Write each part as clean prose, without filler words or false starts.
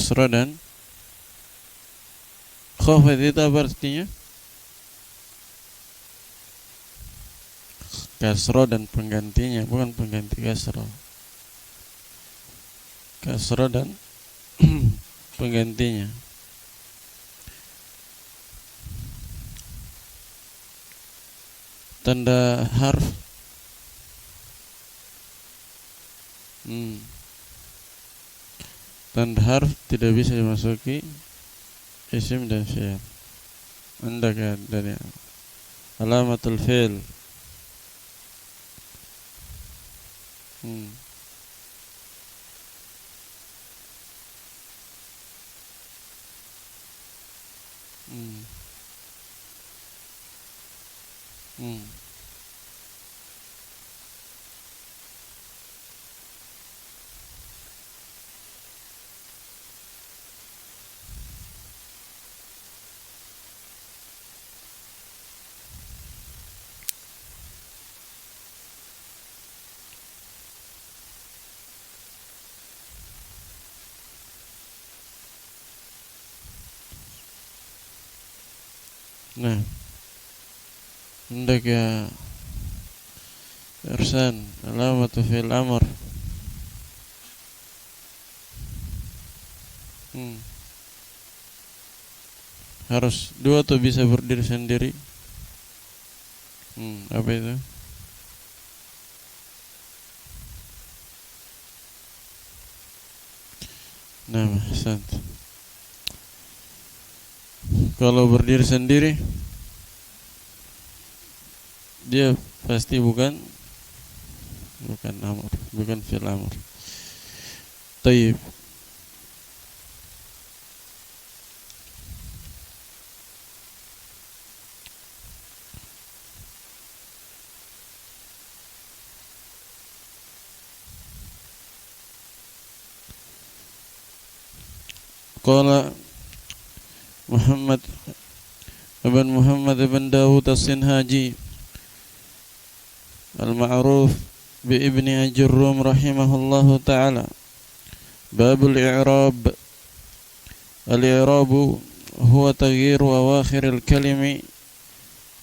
kasra dan khafid. Itu apa artinya? Kasra dan penggantinya, bukan pengganti kasra. Kasra dan penggantinya. Tanda harf tanda harf tidak bisa dimasuki isim dan fi'il. Anda kan dari alamatul fi'il. Nah, hendak ya Irsan alamatu fil amr. Harus dua atau bisa berdiri sendiri? Apa itu? Nah, Hasan. Kalau berdiri sendiri dia pasti bukan amr, bukan fil amr. Tayyib. Qala Muhammad ibn Dawud as-Sinhaji al-ma'ruf bi Ibni Ajurrum rahimahullahu ta'ala. Babul i'rab. Al-i'rabu huwa taghyiru awakhir al-kalimi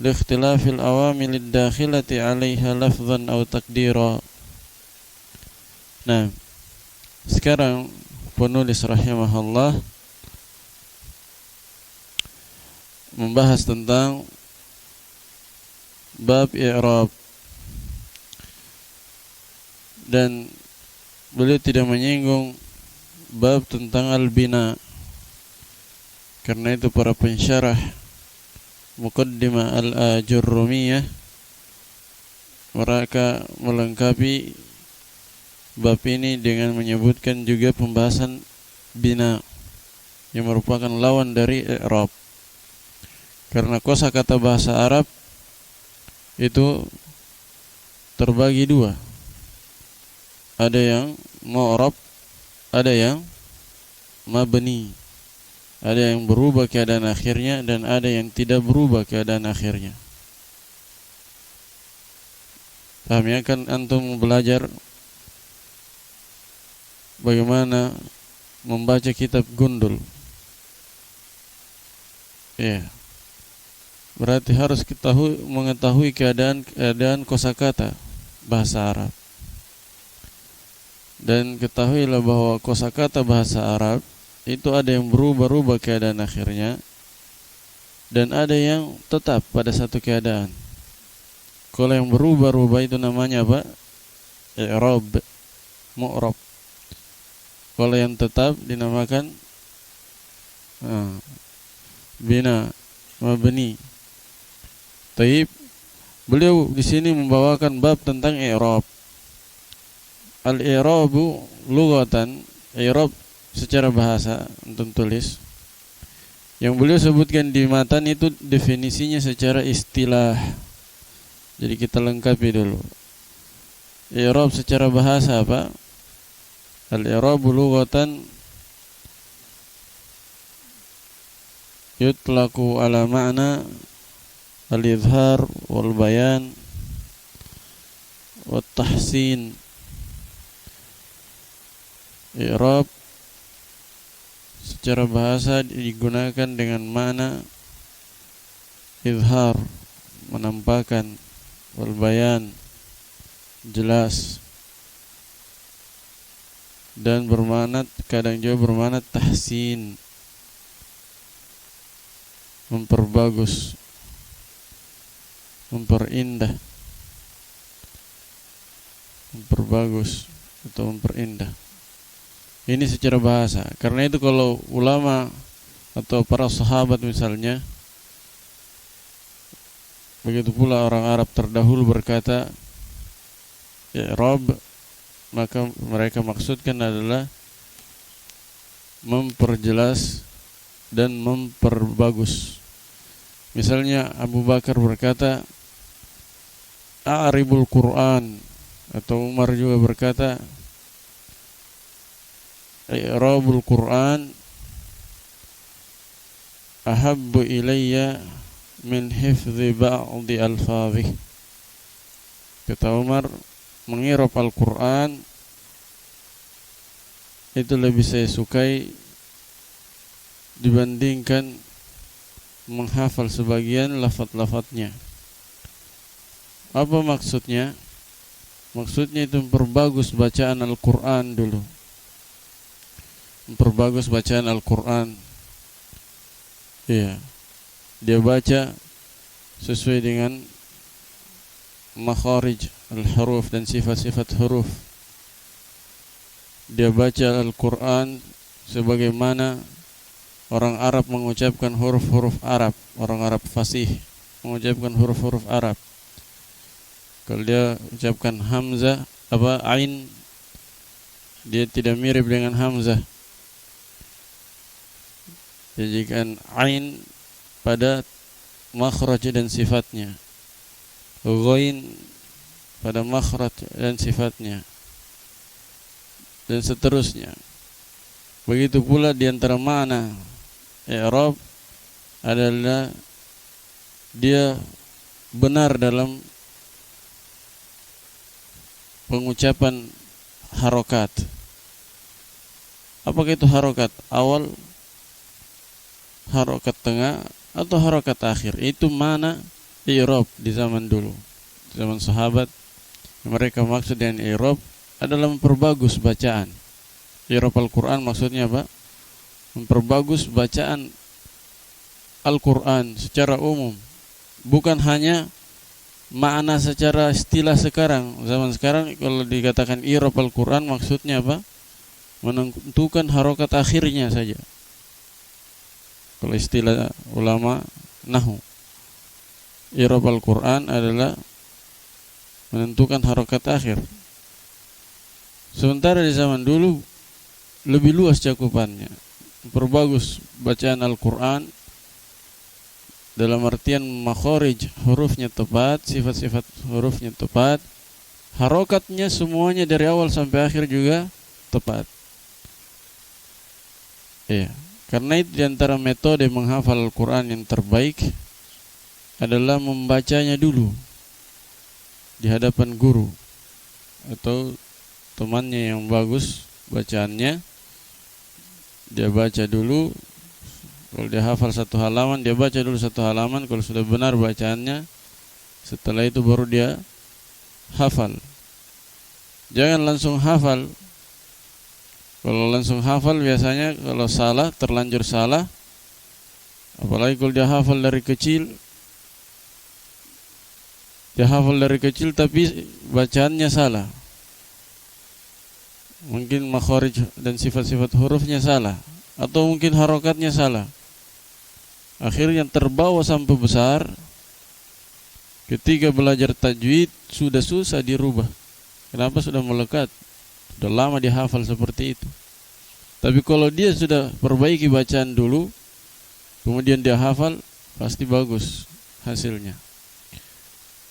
li ikhtilafi al-awamil ad-dakhilati 'alayha lafdhan aw taqdira. Nah, sekarang penulis rahimahullah membahas tentang bab i'rab, dan beliau tidak menyinggung bab tentang al-bina, karena itu para pensyarah Muqaddimah al-Ajurrumiyah mereka melengkapi bab ini dengan menyebutkan juga pembahasan bina yang merupakan lawan dari i'rab. Karena kosakata bahasa Arab itu terbagi dua. Ada yang mu'rab, ada yang mabni. Ada yang berubah keadaan akhirnya dan ada yang tidak berubah keadaan akhirnya. Paham ya? Kan antum belajar bagaimana membaca kitab Gundul. Ya. Berarti harus mengetahui keadaan kosakata bahasa Arab. Dan ketahuilah bahwa kosakata bahasa Arab itu ada yang berubah-ubah keadaan akhirnya dan ada yang tetap pada satu keadaan. Kalau yang berubah-ubah itu namanya apa? I'rab, mu'rab. Kalau yang tetap dinamakan bina, mabni. Taib, beliau di sini membawakan bab tentang i'rab. Al-i'rabu lughatan, i'rab secara bahasa untuk tulis. Yang beliau sebutkan di matan itu definisinya secara istilah. Jadi kita lengkapi dulu. I'rab secara bahasa apa? Al-i'rabu lughatan yutlaqu ala ma'na al-izhar wal bayan wat tahsin. I'rab secara bahasa digunakan dengan makna izhar, menampakkan, wal bayan, jelas, dan bermakna kadang juga bermakna tahsin, memperbagus, memperindah, memperbagus atau memperindah. Ini secara bahasa. Karena itu kalau ulama atau para sahabat misalnya, begitu pula orang Arab terdahulu berkata i'rab, maka mereka maksudkan adalah memperjelas dan memperbagus. Misalnya Abu Bakar berkata a'ribul Quran, atau Umar juga berkata i'rabul Quran ahabbu ilayya min hifdhi ba'di alfadhih. Kata Umar, mengirab Al-Quran itu lebih saya sukai dibandingkan menghafal sebagian lafaz-lafaznya. Apa maksudnya? Maksudnya itu memperbagus bacaan Al-Quran dulu, memperbagus bacaan Al-Quran. Iya, dia baca sesuai dengan makharij al-huruf dan sifat-sifat huruf. Dia baca Al-Quran sebagaimana orang Arab mengucapkan huruf-huruf Arab, orang Arab fasih mengucapkan huruf-huruf Arab. Kalau dia ucapkan hamzah ain, dia tidak mirip dengan hamzah. Dia jadikan ain pada makhraj dan sifatnya, ghain pada makhraj dan sifatnya, dan seterusnya. Begitu pula di antara makna i'rab adalah dia benar dalam pengucapan harokat. Apakah itu harokat awal, harokat tengah, atau harokat akhir? Itu mana i'rab di zaman dulu, di zaman sahabat. Mereka maksud dengan i'rab adalah memperbagus bacaan. I'rab Al-Quran maksudnya apa? Memperbagus bacaan Al-Quran secara umum, bukan hanya makna secara istilah sekarang. Zaman sekarang kalau dikatakan i'rab Al-Quran maksudnya apa? Menentukan harokat akhirnya saja. Kalau istilah ulama nahwu, i'rab Al-Quran adalah menentukan harokat akhir. Sementara di zaman dulu lebih luas cakupannya, memperbagus bacaan Al-Quran dalam artian makharij, hurufnya tepat, sifat-sifat hurufnya tepat, harokatnya semuanya dari awal sampai akhir juga tepat. Iya, karena itu diantara metode menghafal Al-Quran yang terbaik adalah membacanya dulu di hadapan guru atau temannya yang bagus bacaannya. Dia baca dulu. Kalau dia hafal satu halaman, dia baca dulu satu halaman. Kalau sudah benar bacaannya, setelah itu baru dia hafal. Jangan langsung hafal. Kalau langsung hafal biasanya kalau salah, terlanjur salah. Apalagi kalau dia hafal dari kecil. Dia hafal dari kecil tapi bacaannya salah. Mungkin makharij dan sifat-sifat hurufnya salah, atau mungkin harokatnya salah. Akhirnya terbawa sampai besar. Ketika belajar tajwid sudah susah dirubah. Kenapa? Sudah melekat, sudah lama dihafal seperti itu. Tapi kalau dia sudah perbaiki bacaan dulu, kemudian dia hafal, pasti bagus hasilnya.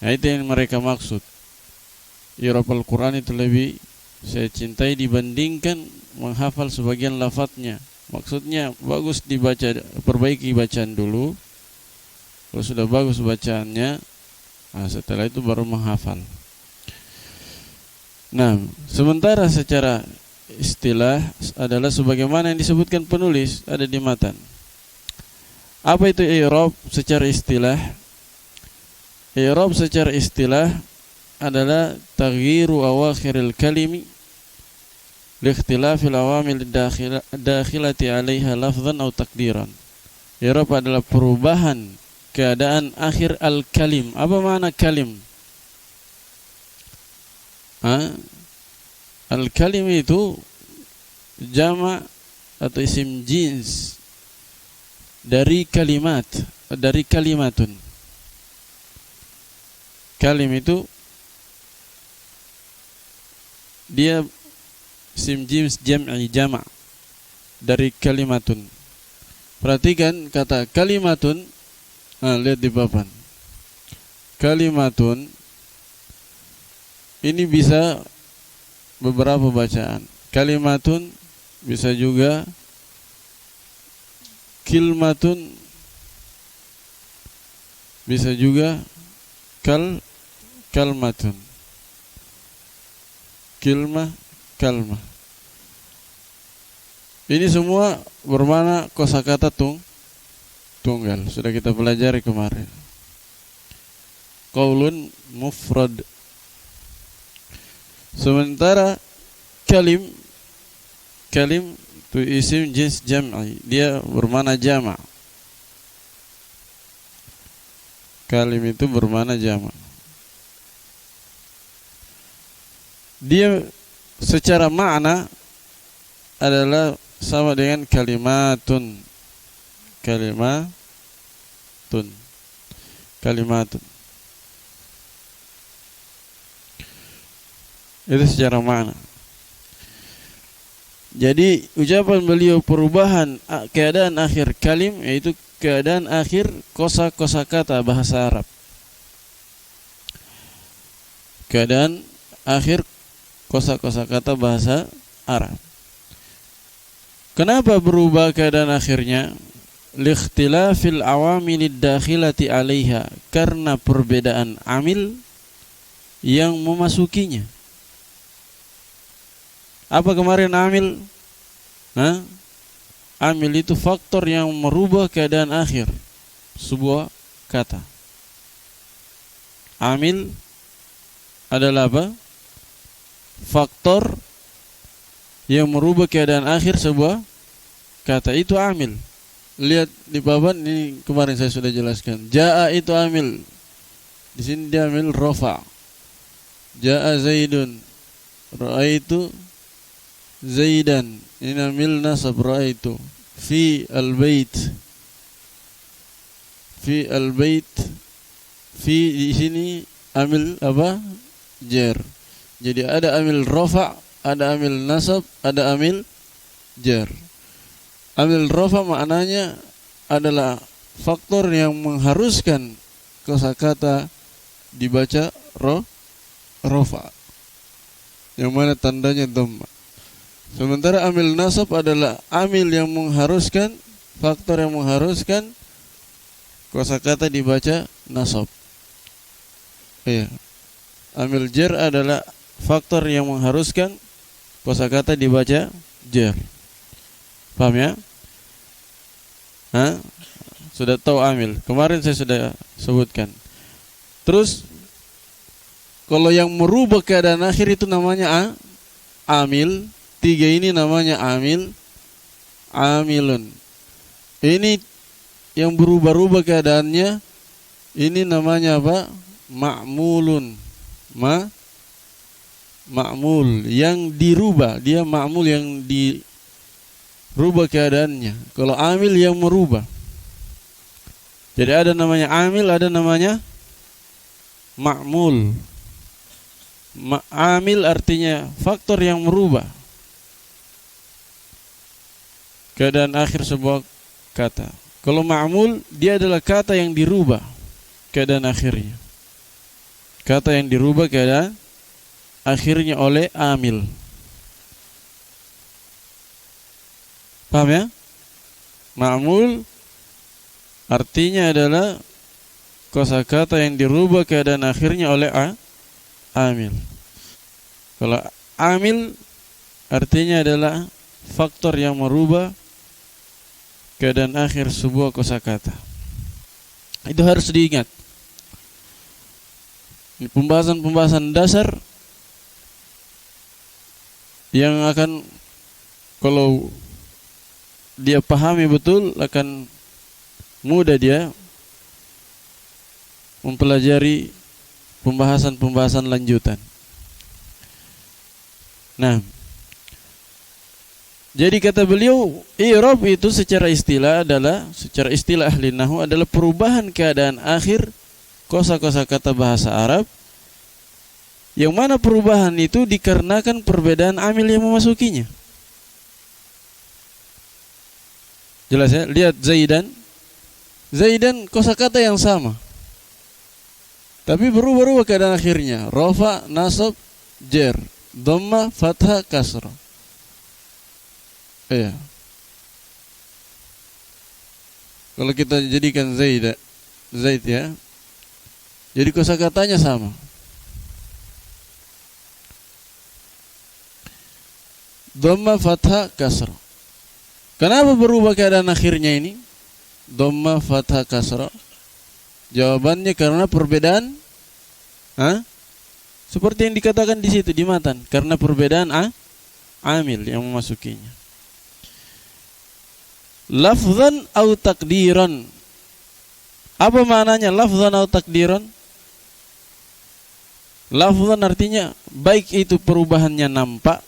Nah, itu yang mereka maksud. I'rab Al-Quran itu lebih saya cintai dibandingkan menghafal sebagian lafadznya. Maksudnya bagus dibaca, perbaiki bacaan dulu. Kalau sudah bagus bacaannya, nah setelah itu baru menghafal. Nah, sementara secara istilah adalah sebagaimana yang disebutkan penulis ada di matan. Apa itu i'rab secara istilah? I'rab secara istilah adalah taghyiru awakhiril kalimi liikhtilafil awamil dakhilati 'alaiha lafzan aw takdiran. I'rab adalah perubahan keadaan akhir al-kalim. Apa makna kalim? Al-kalim itu jama' atau isim jins dari kalimat, dari kalimatun. Kalim itu dia isim jins jam'i, jama' dari kalimatun. Perhatikan kata kalimatun. Lihat di papan. Kalimatun ini bisa beberapa bacaan. Kalimatun bisa juga kilmatun, bisa juga kalmatun. Kilmah, kalmah. Ini semua bermakna kosakata tunggal. Sudah kita pelajari kemarin. Qaulun mufrad. Sementara kalim itu isim jins jam'i, dia bermakna jama'. Kalim itu bermakna jama'. Dia secara makna adalah sama dengan kalimatun. Itu secara makna. Jadi ucapan beliau perubahan keadaan akhir kalim, yaitu keadaan akhir kosakata bahasa Arab. Keadaan akhir kosakata bahasa Arab. Kenapa berubah keadaan akhirnya? Liikhtilafil awamilid dakhilati 'alaiha, karena perbedaan amil yang memasukinya. Apa kemarin amil? Amil itu faktor yang merubah keadaan akhir sebuah kata. Amil adalah apa? Faktor yang merubah keadaan akhir sebuah kata, itu amil. Lihat di papan ini, kemarin saya sudah jelaskan. Jaa itu amil. Di sini dia amil rafa. Jaa Zaidun, ra'aitu Zaidan. Ini amil nasab, ra'aitu. Fi al-bait. Fi al-bait. Fi di sini amil apa? Jar. Jadi ada amil rafa, ada amil nasab, ada amil jar. Amil rafa maknanya adalah faktor yang mengharuskan kosakata dibaca rafa, yang mana tandanya dhamma. Sementara amil nasab adalah amil yang mengharuskan, faktor yang mengharuskan kosakata dibaca nasab. Iya. Amil jar adalah faktor yang mengharuskan kosakata dibaca jar. Paham ya? Sudah tahu amil. Kemarin saya sudah sebutkan. Terus kalau yang merubah keadaan akhir itu namanya amil. 3 ini namanya amilun. Ini yang berubah-ubah keadaannya, ini namanya apa? Ma'mulun. Ma'mul yang dirubah, dia ma'mul yang dirubah keadaannya. Kalau amil yang merubah. Jadi ada namanya amil, ada namanya ma'mul. Amil artinya faktor yang merubah keadaan akhir sebuah kata. Kalau ma'mul, dia adalah kata yang dirubah keadaan akhirnya. Kata yang dirubah keadaan akhirnya oleh amil. Paham ya? Ma'mul artinya adalah kosakata yang dirubah keadaan akhirnya oleh amil. Kalau amil artinya adalah faktor yang merubah keadaan akhir sebuah kosakata. Itu harus diingat. Ini pembahasan-pembahasan dasar yang akan, kalau dia pahami betul, akan mudah dia mempelajari pembahasan-pembahasan lanjutan. Nah, jadi kata beliau, i'rab itu secara istilah ahli nahwu adalah perubahan keadaan akhir kosa-kosa kata bahasa Arab, yang mana perubahan itu dikarenakan perbedaan amil yang memasukinya. Jelas ya? Lihat Zaidan kosakata yang sama, tapi berubah-ubah keadaan akhirnya. Rafa, nasab, jar, dhamma, fathah, kasrah. Iya. Kalau kita jadikan Zaid ya, jadi kosakatanya sama. Dhamma, fathah, kasrah. Kenapa berubah keadaan akhirnya ini? Dhamma, fathah, kasrah. Jawabannya karena perbedaan seperti yang dikatakan di situ di matan, karena perbedaan amil yang memasukinya. Lafzan atau takdiran. Apa maknanya lafzan atau takdiran? Lafzan artinya baik itu perubahannya nampak,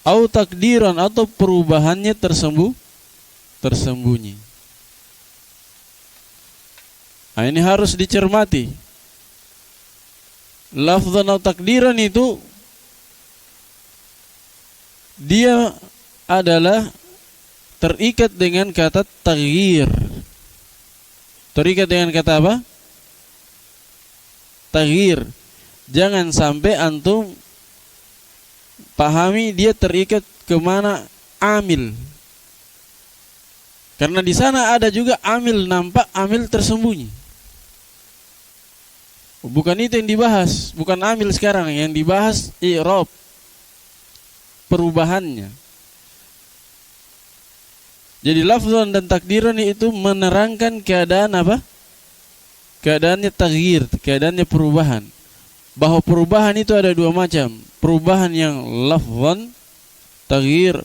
atau takdiran, atau perubahannya tersembunyi. Nah, ini harus dicermati. Lafzan atau takdiran itu dia adalah terikat dengan kata taghyir. Terikat dengan kata apa? Taghyir. Jangan sampai antum pahami dia terikat kemana amil. Karena di sana ada juga amil nampak, amil tersembunyi. Bukan itu yang dibahas, bukan amil sekarang. Yang dibahas i'rab, perubahannya. Jadi lafzan dan takdiran itu menerangkan keadaan apa? Keadaannya taghyir, keadaannya perubahan. Bahwa perubahan itu ada dua macam. Perubahan yang lafzan, taghyir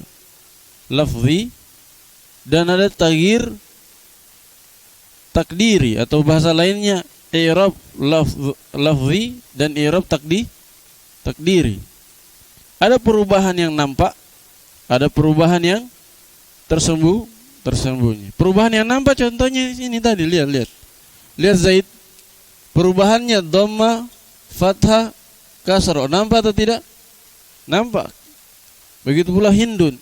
lafzi, dan ada taghyir takdiri, atau bahasa lainnya i'rab lafzi dan i'rab takdiri. Ada perubahan yang nampak, ada perubahan yang tersembunyi. Perubahan yang nampak contohnya ini tadi, lihat Zaid, perubahannya dhamma, fathah, kasrah. Nampak atau tidak? Nampak. Begitu pula Hindun.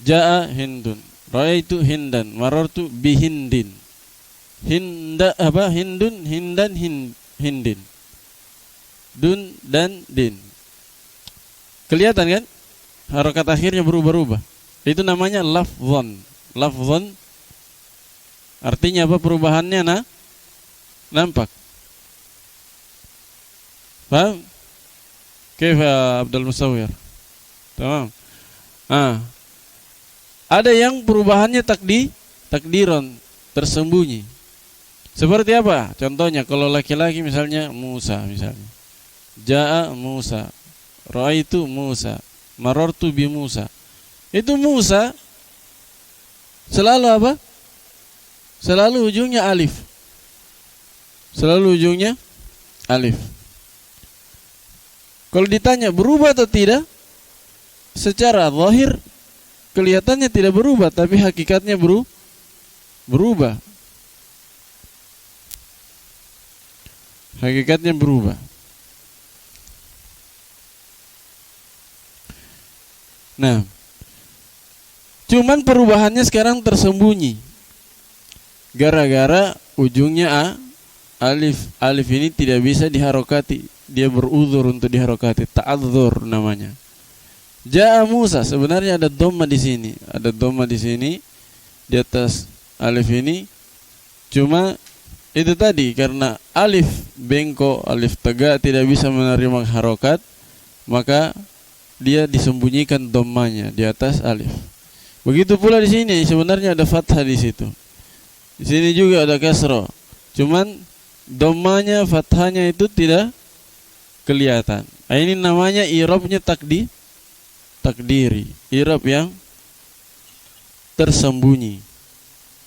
Jaa Hindun, raaitu Hindan, marartu bihindin. Hindun, hindan, hindin. Dun dan din. Kelihatan kan? Harokat akhirnya berubah-ubah. Itu namanya lafzan. Lafzan artinya apa? Perubahannya nampak. Paham? Kaifa Abdul Musawwir? Tamam. Ada yang perubahannya takdiran, tersembunyi. Seperti apa? Contohnya kalau laki-laki misalnya Musa misalnya. Jaa Musa, raaitu Musa, marartu bi Musa. Itu Musa selalu apa? Selalu ujungnya alif. Kalau ditanya berubah atau tidak, secara zahir kelihatannya tidak berubah, tapi hakikatnya berubah. Hakikatnya berubah. Nah, cuman perubahannya sekarang tersembunyi. Gara-gara ujungnya alif. Alif ini tidak bisa diharokati. Dia beruzur untuk diharokati. Ta'adzur namanya. Ja'a Musa, sebenarnya ada dhamma di sini. Ada dhamma di sini di atas alif ini. Cuma itu tadi karena alif bengkok, alif tegak tidak bisa menerima harokat, maka dia disembunyikan dhammanya di atas alif. Begitu pula di sini sebenarnya ada fathah di situ. Di sini juga ada kasrah. Cuman dhammanya, fathahnya itu tidak kelihatan. Nah, ini namanya i'rabnya takdiri. I'rab yang tersembunyi.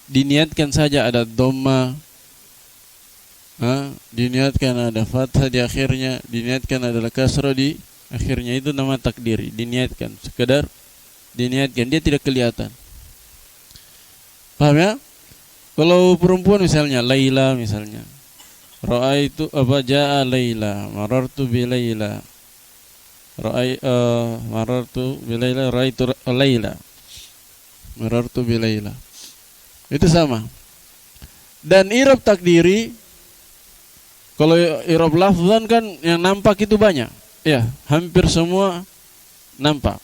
Diniatkan saja ada dhamma, diniatkan ada fathah di akhirnya, diniatkan ada kasrah di akhirnya, itu nama takdiri. Diniatkan, sekedar diniatkan, dia tidak kelihatan. Paham ya? Kalau perempuan misalnya Laila misalnya, ra'aitu jaa Laila, marartu bi Laila, marartu bi Laila, ra'aitu Laila, marartu bi Laila. Itu sama. Dan i'rab takdiri, kalau i'rab lafzan kan yang nampak itu banyak. Ya, hampir semua nampak.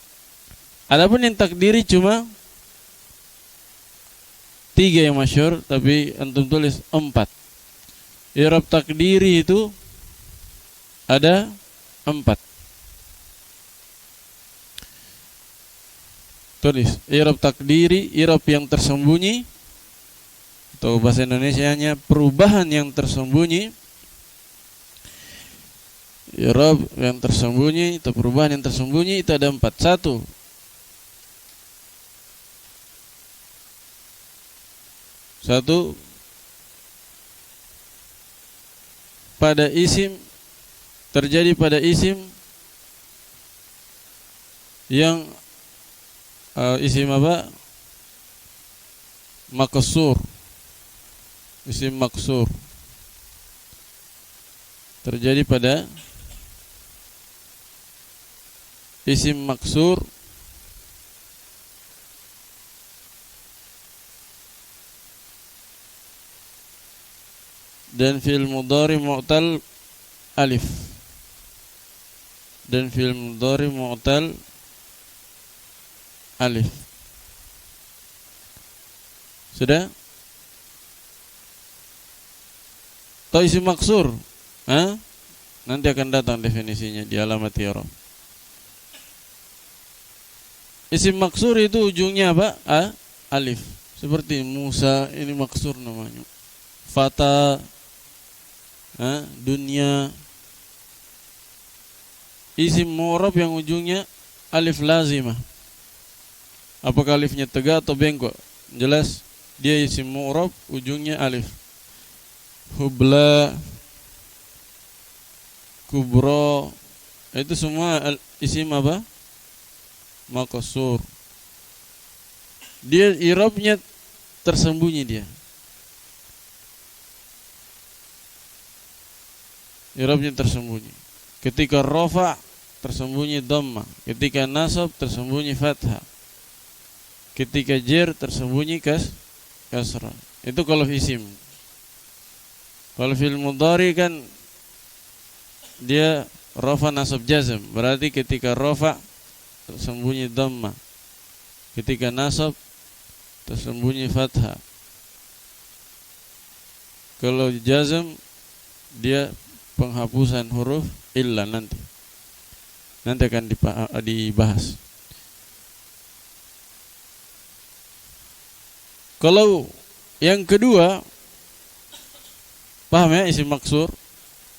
Adapun yang takdiri cuma 3 yang masyhur, tapi antum tulis 4. I'rab takdiri itu ada 4. Tulis i'rab takdiri, i'rab yang tersembunyi, atau bahasa Indonesianya perubahan yang tersembunyi. I'rab yang tersembunyi atau perubahan yang tersembunyi itu ada 4. 1 pada isim, terjadi pada isim yang isim apa? Maksur. Isim maksur terjadi pada isim maksur dan fi'il mudhari mu'tal alif, dan fi'il mudhari mu'tal alif. Sudah? Atau isim maksur, nanti akan datang definisinya di alamat i'rab. Isim maksur itu ujungnya apa? Alif. Seperti Musa, ini maksur namanya. Fata, dunia. Isim mu'rab yang ujungnya alif lazimah. Apakah alifnya tegak atau bengkok? Jelas dia isim mu'rab ujungnya alif. Hubla, kubro, itu semua isim apa? Maqsur. Dia i'rabnya tersembunyi dia. I'rabnya tersembunyi. Ketika rafa tersembunyi dhamma, ketika nasab tersembunyi fathah, ketika jar tersembunyi kasrah. Itu kalau isim. Kalau fi'il mudhari kan dia rafa nasab jazm, berarti ketika rafa tersembunyi dhamma, ketika nasab tersembunyi fathah. Kalau jazm dia penghapusan huruf illa, nanti akan dibahas. Kalau yang kedua, paham ya, isim maksur?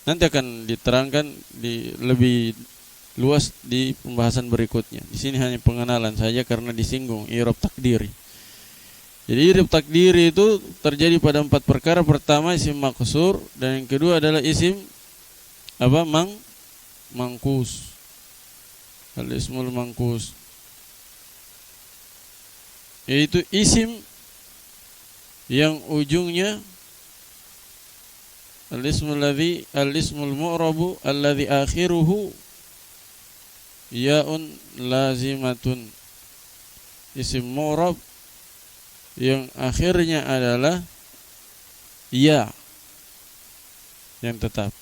Nanti akan diterangkan lebih luas di pembahasan berikutnya. Di sini hanya pengenalan saja karena disinggung i'rab takdiri. Jadi i'rab takdiri itu terjadi pada 4 perkara. Pertama isim maksur, dan yang kedua adalah isim apa? Mangkus. Al-ismul mangkus, yaitu isim yang ujungnya al-ismul mu'rabu alladhi akhiruhu ya'un lazimatun. Isim mu'rab yang akhirnya adalah ya yang tetap.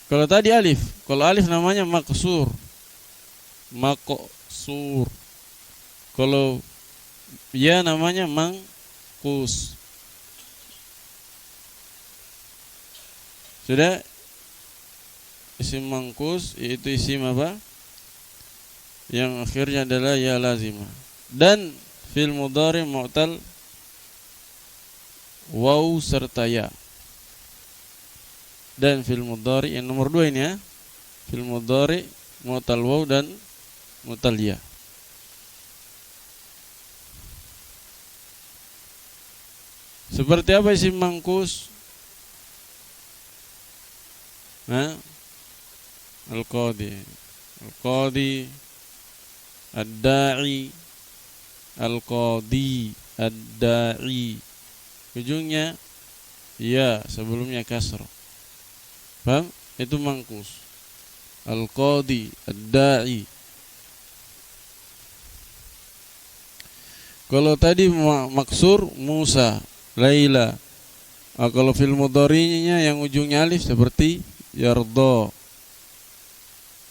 Kalau tadi alif, kalau alif namanya maksur. Kalau ya namanya mangkus. Sudah. Isim mangkus yaitu isim apa? Yang akhirnya adalah ya lazimah. Dan fil mudhari mu'tal waw serta ya. Dan fil mudhari yang nomor 2 ini ya. Fil mudhari mu'tal waw dan mu'tal ya. Seperti apa isim mangkus? Al-qadi, al-qadi, ad-da'i, al-qadi, ad-da'i. Ujungnya ya, sebelumnya kasrah. Paham? Itu mangkus. Al-qadi, ad-da'i. Kalau tadi maksur Musa, Laila. Kalau fil mudhari'nya yang ujungnya alif seperti yardo,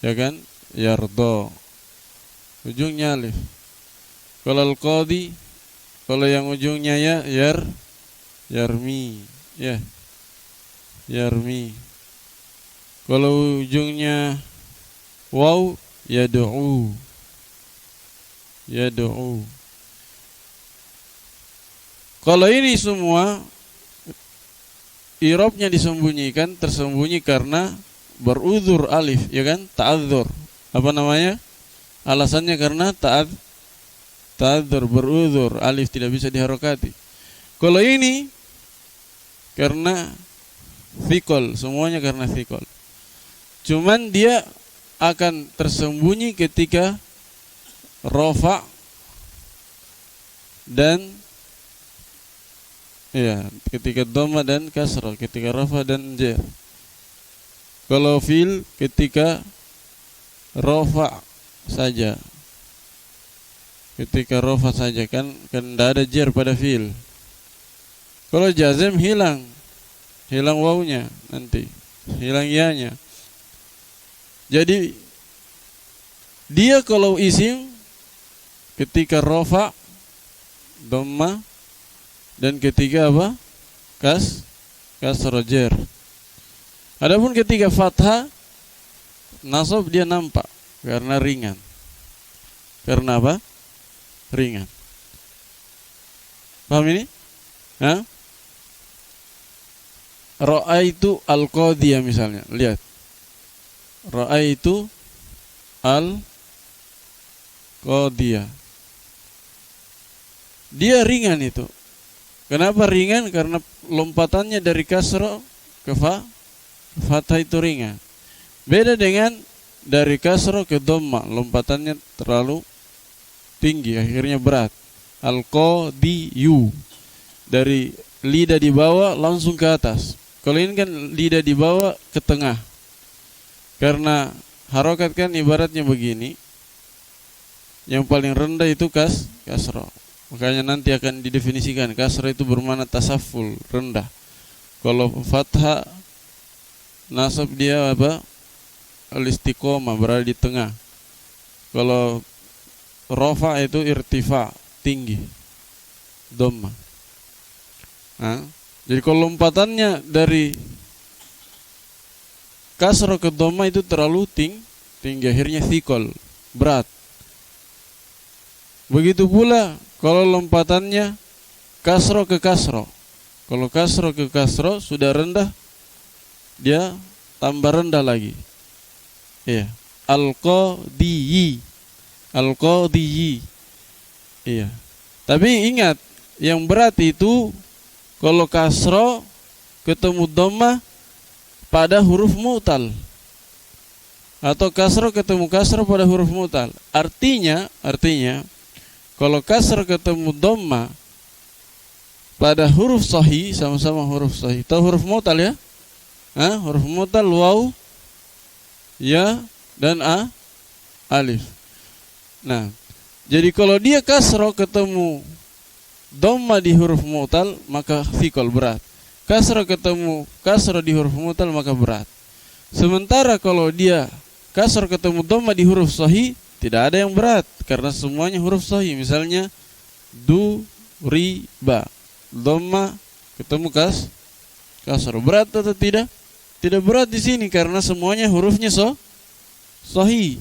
ya kan? Yardo, ujungnya alif. Kalau al-qadi, kalau yang ujungnya ya yarmi, ya yarmi. Kalau ujungnya waw yad'u, yad'u. Kalau ini semua i'rabnya disembunyikan, tersembunyi karena beruzur alif, ya kan? Ta'adzur. Apa namanya? Alasannya karena ta'adzur, beruzur, alif tidak bisa diharokati. Kalau ini karena thiqal, semuanya karena thiqal. Cuman dia akan tersembunyi ketika rafa dan ya, ketika dhamma dan kasrah, ketika rafa dan jar. Kalau fil ketika rafa saja, ketika rafa saja kan tidak ada jar pada fil. Kalau jazm hilang wawnya nanti, hilang ya-nya. Jadi dia kalau isim ketika rafa, dhamma, dan ketika apa? Kasrah jar. Adapun ketika fathah nasab dia nampak karena ringan. Karena apa? Ringan. Paham ini? Hah? Ra'aitu al-qadiyah misalnya. Lihat. Ra'aitu al-qadiyah. Dia ringan itu. Kenapa ringan? Karena lompatannya dari kasrah ke fathah itu ringan. Beda dengan dari kasrah ke dhamma, lompatannya terlalu tinggi, akhirnya berat. Al-qadiyu, dari lidah di bawah langsung ke atas. Kalau ini kan lidah di bawah ke tengah. Karena harokat kan ibaratnya begini. Yang paling rendah itu kasrah. Makanya nanti akan didefinisikan kasrah itu bermakna tasaful, rendah. Kalau fathah nasab dia apa? Al-istiqomah, berada di tengah. Kalau rafa itu irtifa, tinggi. Dhamma. Jadi kalau lompatannya dari kasrah ke dhamma itu terlalu tinggi, akhirnya thiqal, berat. Begitu pula kalau lompatannya kasroh ke kasroh. Kalau kasroh ke kasroh sudah rendah, dia tambah rendah lagi. Iya. Al-qadiyyi. Al-qadiyyi. Iya. Tapi ingat, yang berat itu kalau kasroh ketemu dhammah pada huruf mu'tal. Atau kasroh ketemu kasroh pada huruf mu'tal. Artinya kalau kasrah ketemu dhamma pada huruf sahih, sama-sama huruf sahih. Tahu huruf mu'tal ya? Huruf mu'tal waw, ya, dan alif. Nah, jadi kalau dia kasrah ketemu dhamma di huruf mu'tal, maka thiqal, berat. Kasrah ketemu kasrah di huruf mu'tal, maka berat. Sementara kalau dia kasrah ketemu dhamma di huruf sahih, tidak ada yang berat karena semuanya huruf sahih. Misalnya du, ri, ba, dhamma ketemu kasrah, berat atau tidak? Tidak berat di sini karena semuanya hurufnya sahih.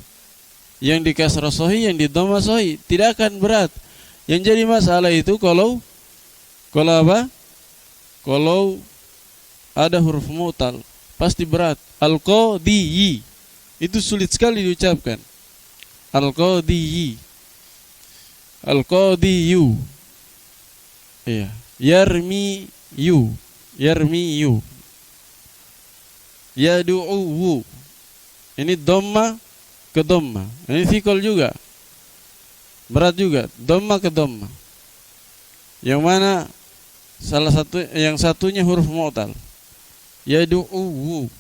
Yang di kasrah sahih, yang di dhamma sahih, tidak akan berat. Yang jadi masalah itu kalau apa? Kalau ada huruf mu'tal, pasti berat. Al-qadiyyi. Itu sulit sekali diucapkan. Al-qadiyyi. Al-qadiyyu. Iya. Yarmiyu. Yarmiyu. Yadu'u. Ini dhamma ke dhamma. Ini thiqal juga. Berat juga. Dhamma ke dhamma. Yang mana yang satunya huruf mu'tal. Yadu'u.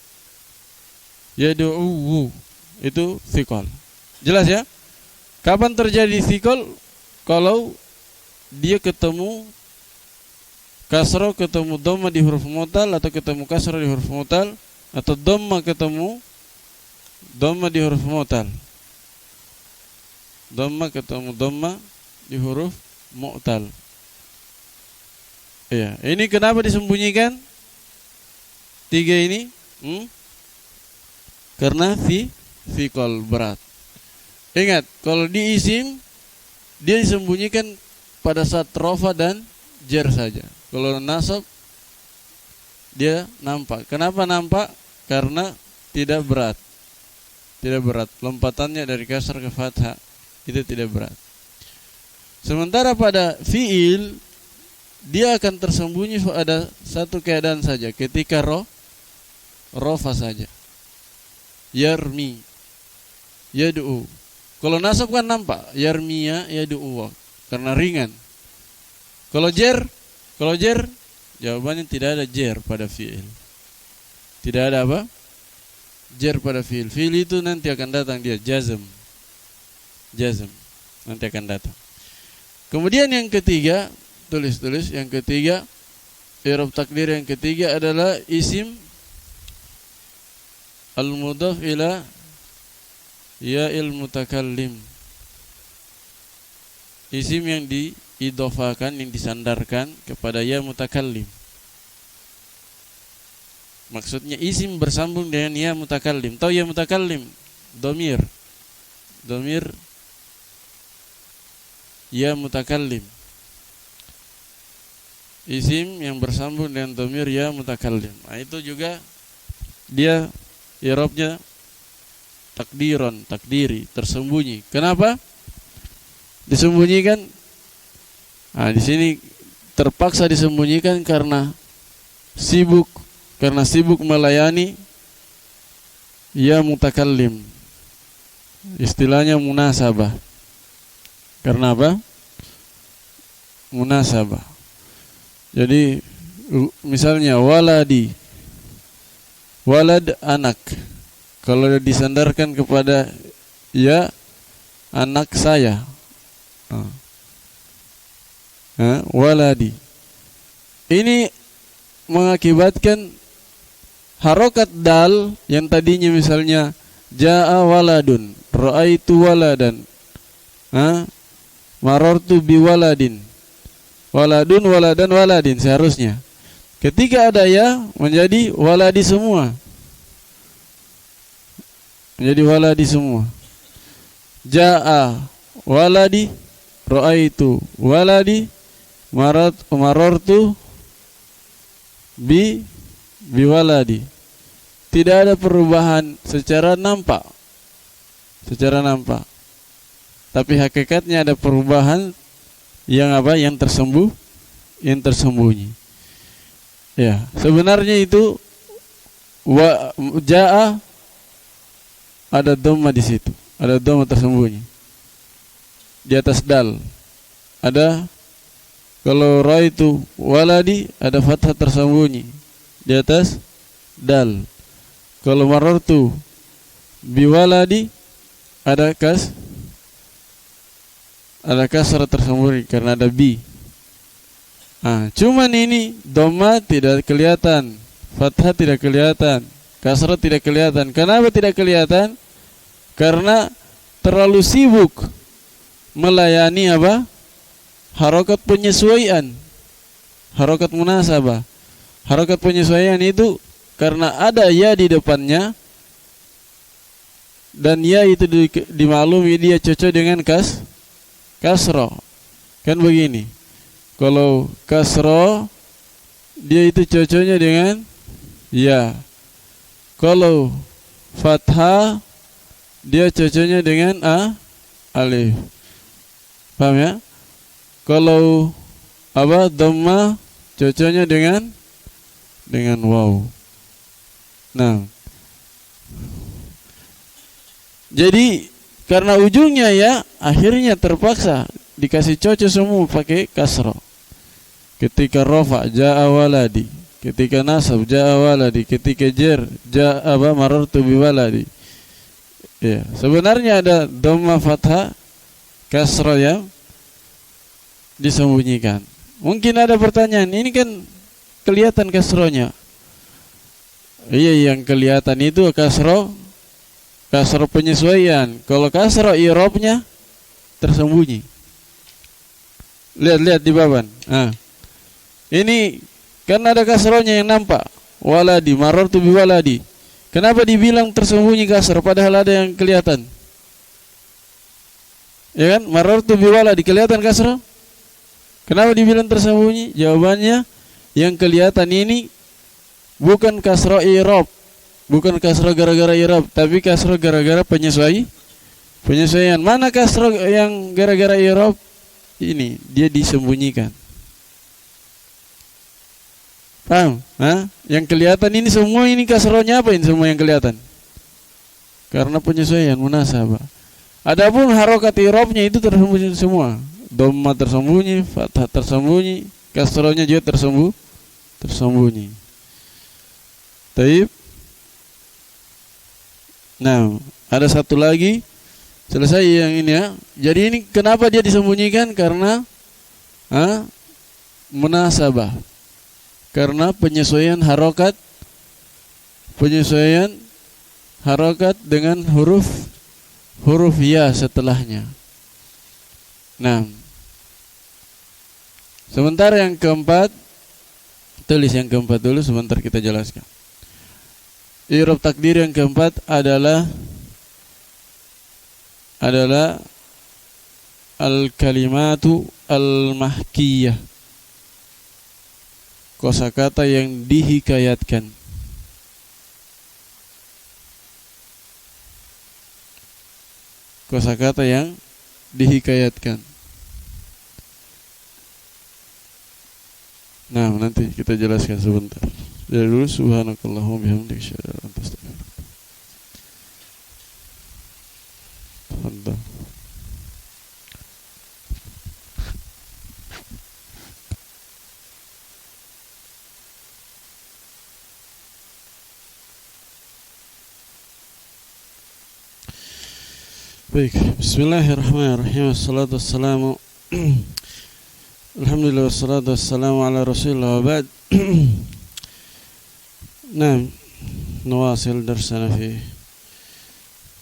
Yadu'u. Itu thiqal. Jelas ya? Kapan terjadi thiqal? Kalau dia ketemu kasrah ketemu dhamma di huruf mu'tal, atau ketemu kasrah di huruf mu'tal, atau dhamma ketemu dhamma di huruf mu'tal. Dhamma ketemu dhamma di huruf mu'tal. Iya, ini kenapa disembunyikan? 3 ini? Karena thiqal, berat. Ingat, kalau di isim dia disembunyikan pada saat rafa dan jar saja. Kalau nasab dia nampak. Kenapa nampak? Karena tidak berat. Tidak berat. Lompatannya dari kasar ke fathah itu tidak berat. Sementara pada fiil dia akan tersembunyi pada satu keadaan saja, ketika rafa saja. Yarmi, yad'u. Kalau nasab kan nampak, yarmiya yad'u, karena ringan. Kalau jer, jawabannya tidak ada jer pada fiil. Tidak ada apa? Jer pada fiil. Fiil itu nanti akan datang dia jazm. Jazm nanti akan datang. Kemudian yang ketiga, tulis yang ketiga, i'rab takdir yang ketiga adalah isim al-mudhaf ila ya'il mutakallim. Isim yang diidhofakan, yang disandarkan kepada ya mutakallim. Maksudnya isim bersambung dengan ya mutakallim. Tahu ya mutakallim? Dhamir ya mutakallim. Isim yang bersambung dengan dhamir ya mutakallim. Nah, itu juga dia i'rabnya takdiri, tersembunyi. Kenapa disembunyikan? Nah, di sini terpaksa disembunyikan karena sibuk melayani ya mutakallim. Istilahnya munasabah. Karena apa? Munasabah. Jadi misalnya walad anak. Kalau disandarkan kepada ya anak saya. Waladi. Ini mengakibatkan harokat dal yang tadinya misalnya jaa waladun, ra'aitu waladan, marartu biwaladin, waladun, waladan, waladin seharusnya. Ketika ada ya menjadi waladi semua. Menjadi waladi semua. Jaa waladi, ra'aitu waladi, marartu biwaladi. Tidak ada perubahan secara nampak. Tapi hakikatnya ada perubahan yang apa? Yang tersembunyi. Ya, sebenarnya itu jaa ada dhamma di situ. Ada dhamma tersembunyi. Di atas dal ada, kalau ra'aitu waladi ada fathah tersembunyi di atas dal. Kalau marartu biwaladi ada kasrah tersembunyi karena ada bi. Cuman ini dhamma tidak kelihatan, fathah tidak kelihatan, kasrah tidak kelihatan. Kenapa tidak kelihatan? Karena terlalu sibuk melayani apa? Harokat penyesuaian, harokat munasabah. Harokat penyesuaian itu karena ada ya di depannya, dan ya itu dimaklumi dia cocok dengan kasro. Kan begini, kalau kasro dia itu cocoknya dengan ya, kalau fathah dia cocoknya dengan alif. Paham ya? Kalau dhamma cocoknya dengan waw. Nah, jadi karena ujungnya ya, akhirnya terpaksa dikasih cocok semua pakai kasro. Ketika rafa jaa waladi, ketika nasab jaa waladi, ketika jar jaa marartu bi waladi. Ya, sebenarnya ada dhamma fathah kasro yang disembunyikan. Mungkin ada pertanyaan, ini kan kelihatan kasronya. Iya, yang kelihatan itu kasro penyesuaian. Kalau kasro i'rabnya tersembunyi. Lihat di baban. Ini kan ada kasronya yang nampak. Waladi, marartu bi waladi. Kenapa dibilang tersembunyi kasro padahal ada yang kelihatan? Ya kan? Marartu bi waladi kelihatan kasro. Kenapa dibilang tersembunyi? Jawabannya, yang kelihatan ini bukan kasro i'rab, bukan kasro gara-gara i'rab, tapi kasro gara-gara penyesuaian. Mana kasro yang gara-gara i'rab? Ini dia disembunyikan. Paham? Yang kelihatan ini semua, ini kasronya apa ini semua yang kelihatan? Karena penyesuaian munasabah. Adapun harokat i'rabnya itu tersembunyi semua. Dhamma tersembunyi, fathah tersembunyi, kasronya juga tersembunyi. Taib. Nah, ada satu lagi. Selesai yang ini ya. Jadi ini kenapa dia disembunyikan? Karena munasabah. Karena penyesuaian harokat dengan huruf ya setelahnya. Nah, sementara yang keempat, tulis yang keempat dulu, sebentar kita jelaskan. I'rab takdir yang keempat adalah al-kalimatu al-mahkiyah, kosakata yang dihikayatkan. Kosakata yang dihikayatkan. Nah, nanti kita jelaskan sebentar. Dari dulu subhanakallahumma bihamdika asyhadu an la ilaha illa anta astaghfiruka. Baik, bismillahirrahmanirrahim. Wassalatu wassalamu alhamdulillah wassalatu wassalamu ala rasulillah wa ba'd. Nah, نواصل درسنا في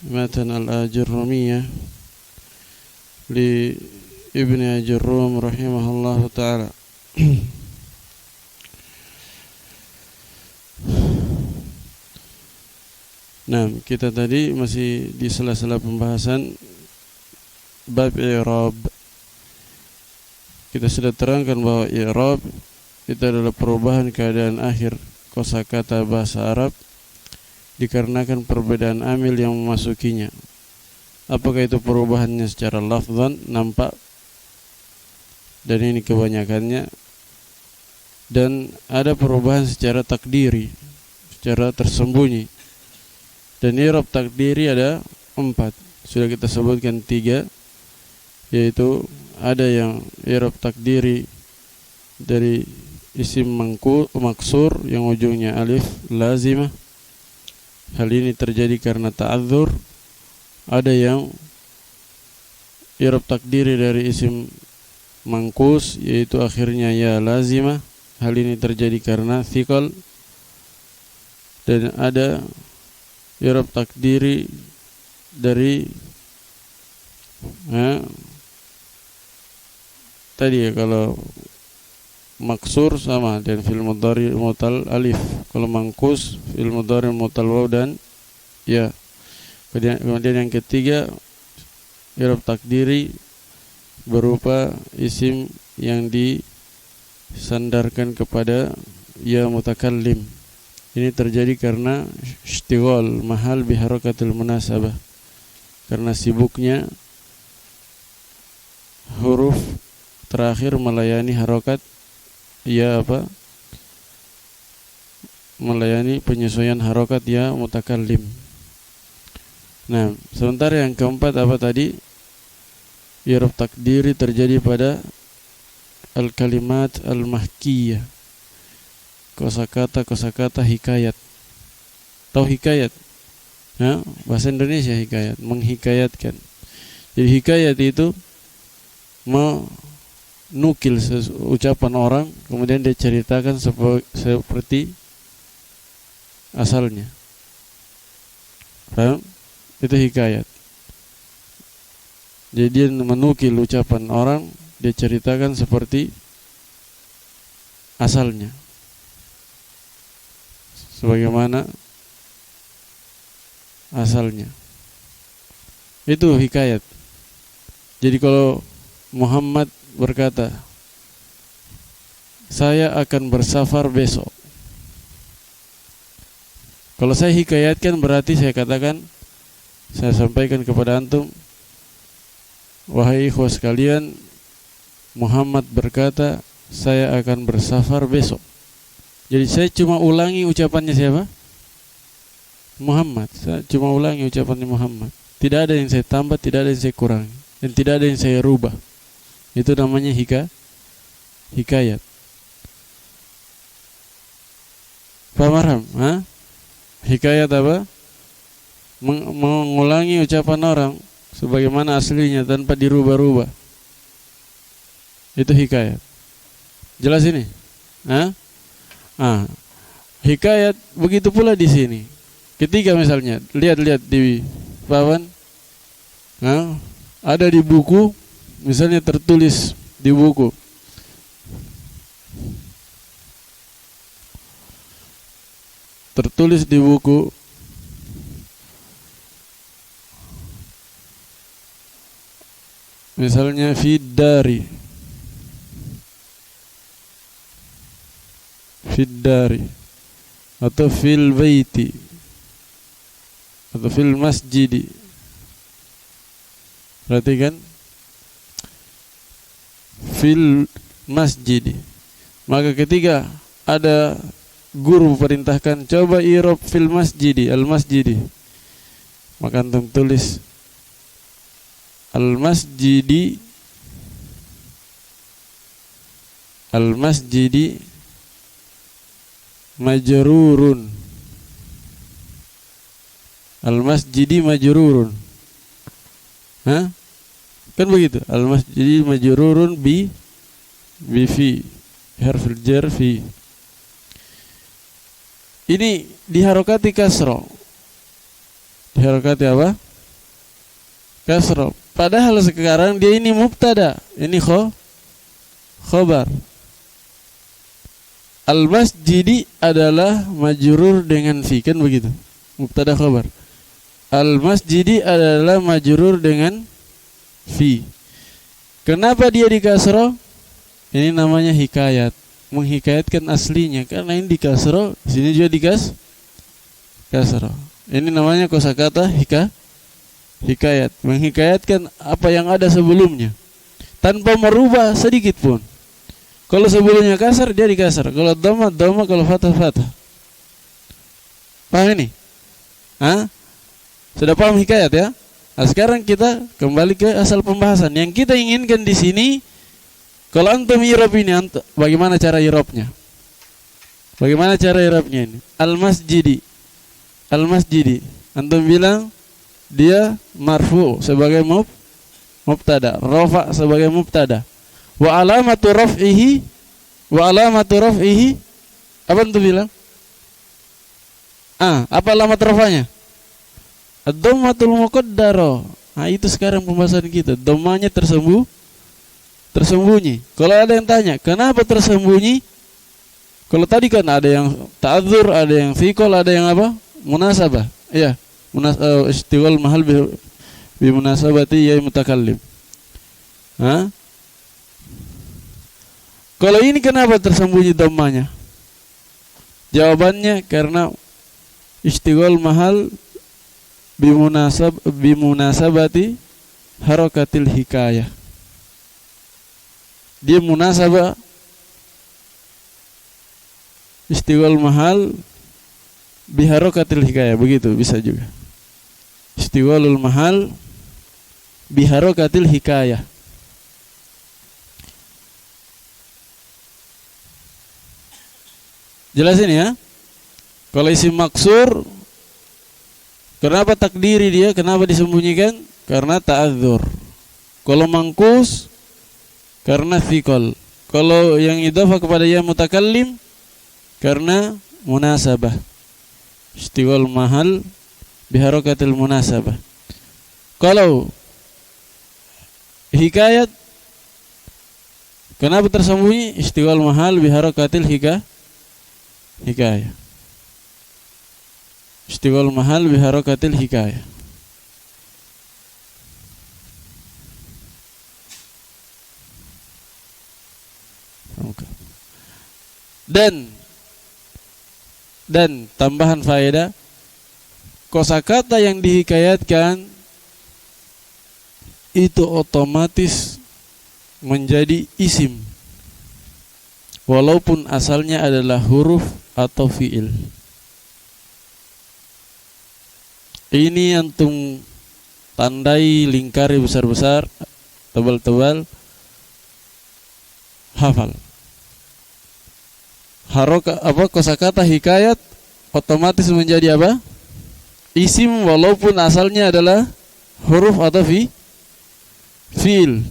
متن الآجرمية لابن أجروم رحمه الله تعالى. Nah, kita tadi masih di sela-sela pembahasan bab i'rab. Kita sudah terangkan bahwa i'rab itu adalah perubahan keadaan akhir kosakata bahasa Arab dikarenakan perbedaan amil yang memasukinya. Apakah itu perubahannya secara lafzan nampak, dan ini kebanyakannya, dan ada perubahan secara takdiri, secara tersembunyi. Dan i'rab takdiri ada 4. Sudah kita sebutkan 3, yaitu ada yang i'rab takdiri dari isim maksur yang ujungnya alif lazimah. Hal ini terjadi karena ta'adzur. Ada yang i'rab takdiri dari isim mangkus, yaitu akhirnya ya lazimah. Hal ini terjadi karena thiqal. Dan ada i'rab takdiri dari tadi ya, kalau maksur sama dan fil mudhari mutal alif. Kalau mangkus fi'il mudhari' mu'tal waw dan ya. Kemudian yang ketiga i'rab takdiri berupa isim yang disandarkan kepada ya mutakallim. Ini terjadi karena istighal mahal biharakatil munasabah, karena sibuknya huruf terakhir melayani harokat ya melayani penyesuaian harokat ya mutakallim. Nah, sementara yang keempat apa tadi? I'rab takdiri terjadi pada al-kalimat al-mahkiyah, kosakata hikayat. Tahu hikayat? Ya, bahasa Indonesia hikayat, menghikayatkan. Jadi hikayat itu menukil ucapan orang, kemudian dia ceritakan seperti asalnya. Paham? Itu hikayat. Jadi dia menukil ucapan orang, dia ceritakan seperti asalnya, sebagaimana asalnya. Itu hikayat. Jadi kalau Muhammad berkata, saya akan bersafar besok, kalau saya hikayatkan berarti saya katakan, saya sampaikan kepada antum, wahai ikhwah sekalian, Muhammad berkata saya akan bersafar besok. Jadi saya cuma ulangi ucapannya siapa? Muhammad. Saya cuma ulangi ucapannya Muhammad. Tidak ada yang saya tambah, tidak ada yang saya kurangi, dan tidak ada yang saya rubah. Itu namanya hikayat. Paham? Hikayat apa? Mengulangi ucapan orang sebagaimana aslinya tanpa dirubah-rubah. Itu hikayat. Jelas ini? Hikayat begitu pula di sini. Ketika misalnya lihat di papan, ada di buku, misalnya tertulis di buku, misalnya fiddari atau fil baiti atau fil masjidi. Perhatikan, fil masjidi. Maka ketika ada guru perintahkan coba i'rab fil masjidi, al masjidi, maka antum tulis al masjidi majrurun. Al masjidi majrurun. Kan begitu. Al masjidi majrurun bi fi harful jar fi. Ini diharokati kasra. Diharokati apa? Kasra. Padahal sekarang dia ini mubtada, ini khobar. Al-masjidi adalah majrur dengan fi, kan begitu? Mubtada khobar. Al-masjidi adalah majrur dengan fi. Kenapa dia di kasra? Ini namanya hikayat, menghikayatkan aslinya, karena ini di kasra, sini juga di kasra. Ini namanya kosakata hikayat, menghikayatkan apa yang ada sebelumnya tanpa merubah sedikit pun. Kalau sebelumnya kasar, dia di kasar. Kalau dhamma, kalau fathah. Paham ini? Sudah paham hikayat ya? Nah, sekarang kita kembali ke asal pembahasan. Yang kita inginkan di sini, kalau antum i'rab ini, bagaimana cara i'rabnya? Bagaimana cara i'rabnya ini? Al-masjidi. Antum bilang dia marfu sebagai mubtada, rafa sebagai mubtada. Wa alamatu raf'ihi apa antum bilang? Apa alamat rafanya? Ad-dhammatul muqaddarah. Itu sekarang pembahasan kita. Dhammanya tersembunyi. Kalau ada yang tanya, kenapa tersembunyi? Kalau tadi kan ada yang ta'adzur, ada yang thiqal, ada yang apa? Munasabah. Iya, istiwal mahal bi munasabati ya mutakallim. Hah? Kalau ini kenapa tersembunyi dhammanya? Jawabannya karena istiwal mahal bi munasabati harakatil hikayah. Dia munasabah istiwal mahal biharokatil hikayah, begitu bisa juga. Istiwalul mahal biharokatil hikayah. Jelasin ya. Kalau isim maksur, kenapa takdiri dia? Kenapa disembunyikan? Karena ta'adzur. Kalau mangkus, karena thiqal. Kalau yang idhafah kepada ya mutakallim, karena munasabah. Istiwal mahal biharakatil munasabah. Kalau hikayat, kenapa tersembunyi? Istiwal mahal biharakatil hikayah. Istiwal mahal biharakatil hikayah. Dan tambahan faedah, kosakata yang dihikayatkan itu otomatis menjadi isim walaupun asalnya adalah huruf atau fiil. Ini antum tandai, lingkari besar-besar, tebal-tebal, hafal. Kosakata hikayat otomatis menjadi apa? Isim walaupun asalnya adalah huruf atau fiil.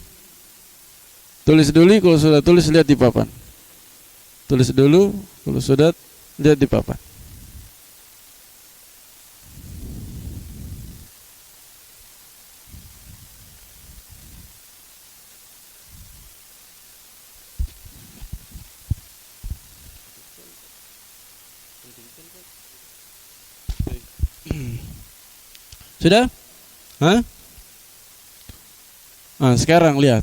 Tulis dulu, kalau sudah tulis lihat di papan. Tulis dulu, kalau sudah lihat di papan. Sudah? Hah? Nah, sekarang lihat.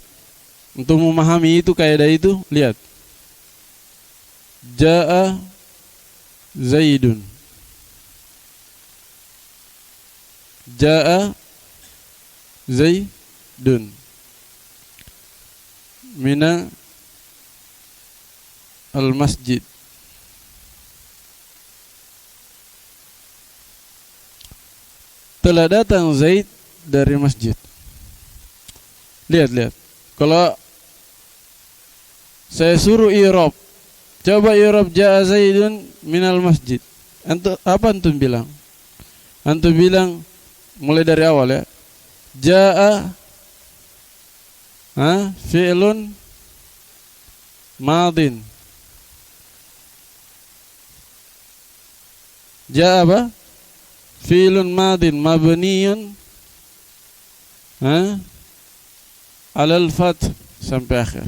Untuk memahami itu kaidah itu, lihat. Ja'a Zaidun. Ja'a Zaidun. Mina al-masjid. Telah datang Zaid dari masjid. Lihat. Kalau saya suruh i'rab, coba i'rab ja'a Zaidun minal masjid. Apa antum bilang? Antum bilang mulai dari awal ya. Ja'a fi'lun madin. Ja'a apa? Fi'lun madin mabniyun alal fath sampai akhir.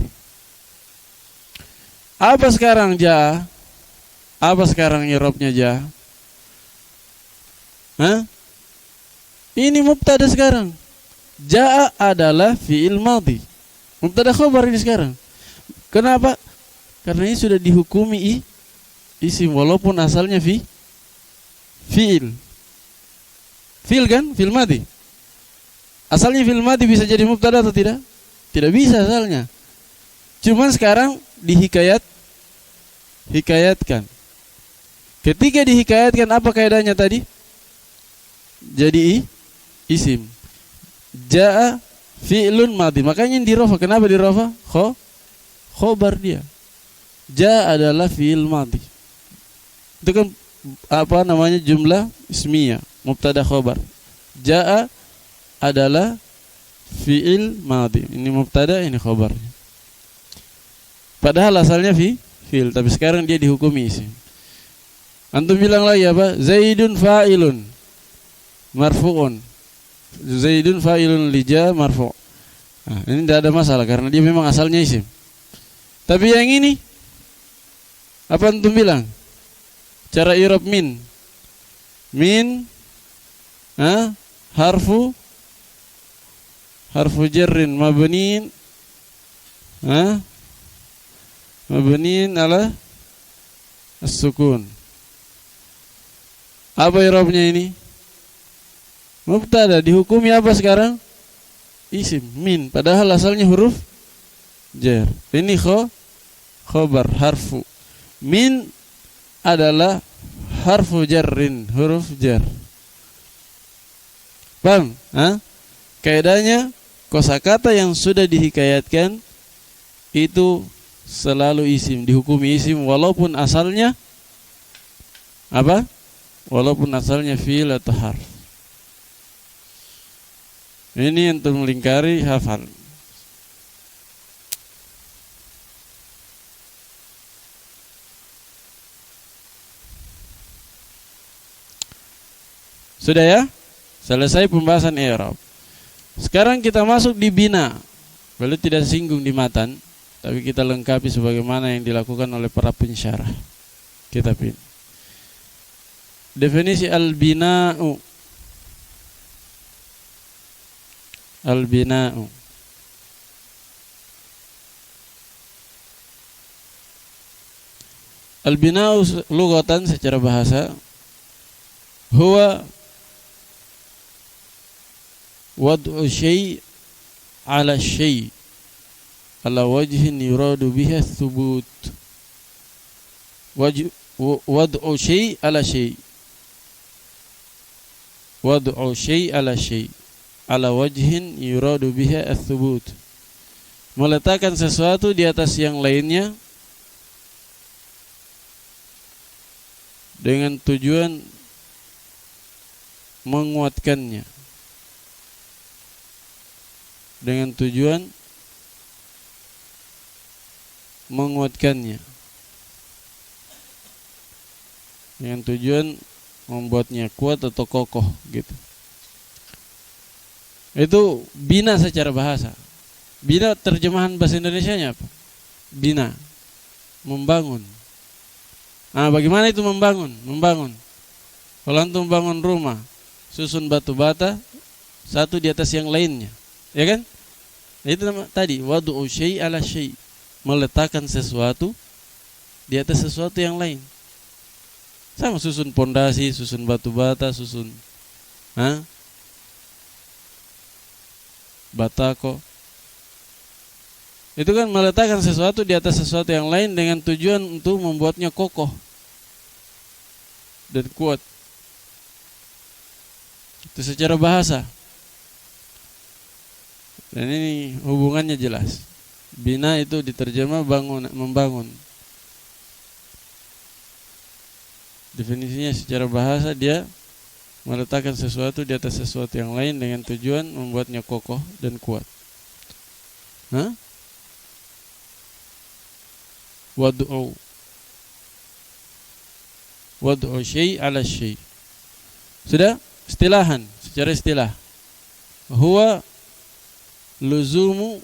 Apa sekarang ja? Apa sekarang i'rabnya ja? Ini mubtada sekarang. Ja'a adalah fi'il madhi. Mubtada khabar ini sekarang. Kenapa? Karena ini sudah dihukumi isim walaupun asalnya fi'il. Fi'il kan? Fi'il madhi. Asalnya fi'il madhi bisa jadi mubtada atau tidak? Tidak bisa asalnya. Cuman sekarang hikayatkan. Ketika dihikayatkan apa kaidahnya tadi? Jadi isim. Ja'a fi'lun madhi. Makanya yang dirofa. Kenapa dirofa? Khobar dia. Ja'a adalah fi'il madhi. Itu kan apa namanya, jumlah ismiyah, mubtada khobar. Ja'a adalah fi'il madhi. Ini mubtada, ini khobar. Padahal asalnya fi'il, tapi sekarang dia dihukumi isim. Antum bilang lagi apa? Zaidun fa'ilun marfu'un. Zaidun fa'ilun lija marfu'. Nah, ini tidak ada masalah karena dia memang asalnya isim. Tapi yang ini Apa antum bilang? Cara i'rab min. Min harfu jarrin mabniin mabniin ala as-sukun. Apa i'rabnya ini? Mubtada, dihukumi apa sekarang? Isim min, padahal asalnya huruf jar. Ini khobar harfu. Min adalah harfu jarrin, huruf jar. Paham? Kaidahnya kosakata yang sudah dihikayatkan itu selalu isim, dihukumi isim walaupun asalnya apa? Walaupun asalnya fi'il atau harf. Ini untuk melingkari hafal. Sudah ya? Selesai pembahasan i'rab. Sekarang kita masuk di bina. Beliau tidak singgung di matan, tapi kita lengkapi sebagaimana yang dilakukan oleh para pensyarah kitab ini. Definisi al-bina'u. Al-bina'u. Al-bina'u lughatan secara bahasa huwa wad'u syai' ala syai' ala wajhin yuradu biha thubut. Wad'u syai' ala syai'. Wad'u syai' ala syai' ala wajhin yuradu biha ats-tsubut. Meletakkan sesuatu di atas yang lainnya dengan tujuan menguatkannya. Dengan tujuan menguatkannya. Dengan tujuan membuatnya kuat atau kokoh gitu. Itu bina secara bahasa. Bina terjemahan bahasa Indonesianya apa? Bina, membangun. Nah, bagaimana itu membangun? Membangun. Kalau antum bangun rumah, susun batu bata satu di atas yang lainnya, ya kan? Itu tadi wad'u syai' ala syai', meletakkan sesuatu di atas sesuatu yang lain. Sama susun pondasi, susun batu bata, susun batako. Itu kan meletakkan sesuatu di atas sesuatu yang lain dengan tujuan untuk membuatnya kokoh dan kuat. Itu secara bahasa. Dan ini hubungannya jelas. Bina itu diterjemah bangun, membangun. Definisinya secara bahasa dia meletakkan sesuatu di atas sesuatu yang lain dengan tujuan membuatnya kokoh dan kuat. Wad'u syai' ala syai'. Sudah? Istilahan, secara istilah. Huwa luzumu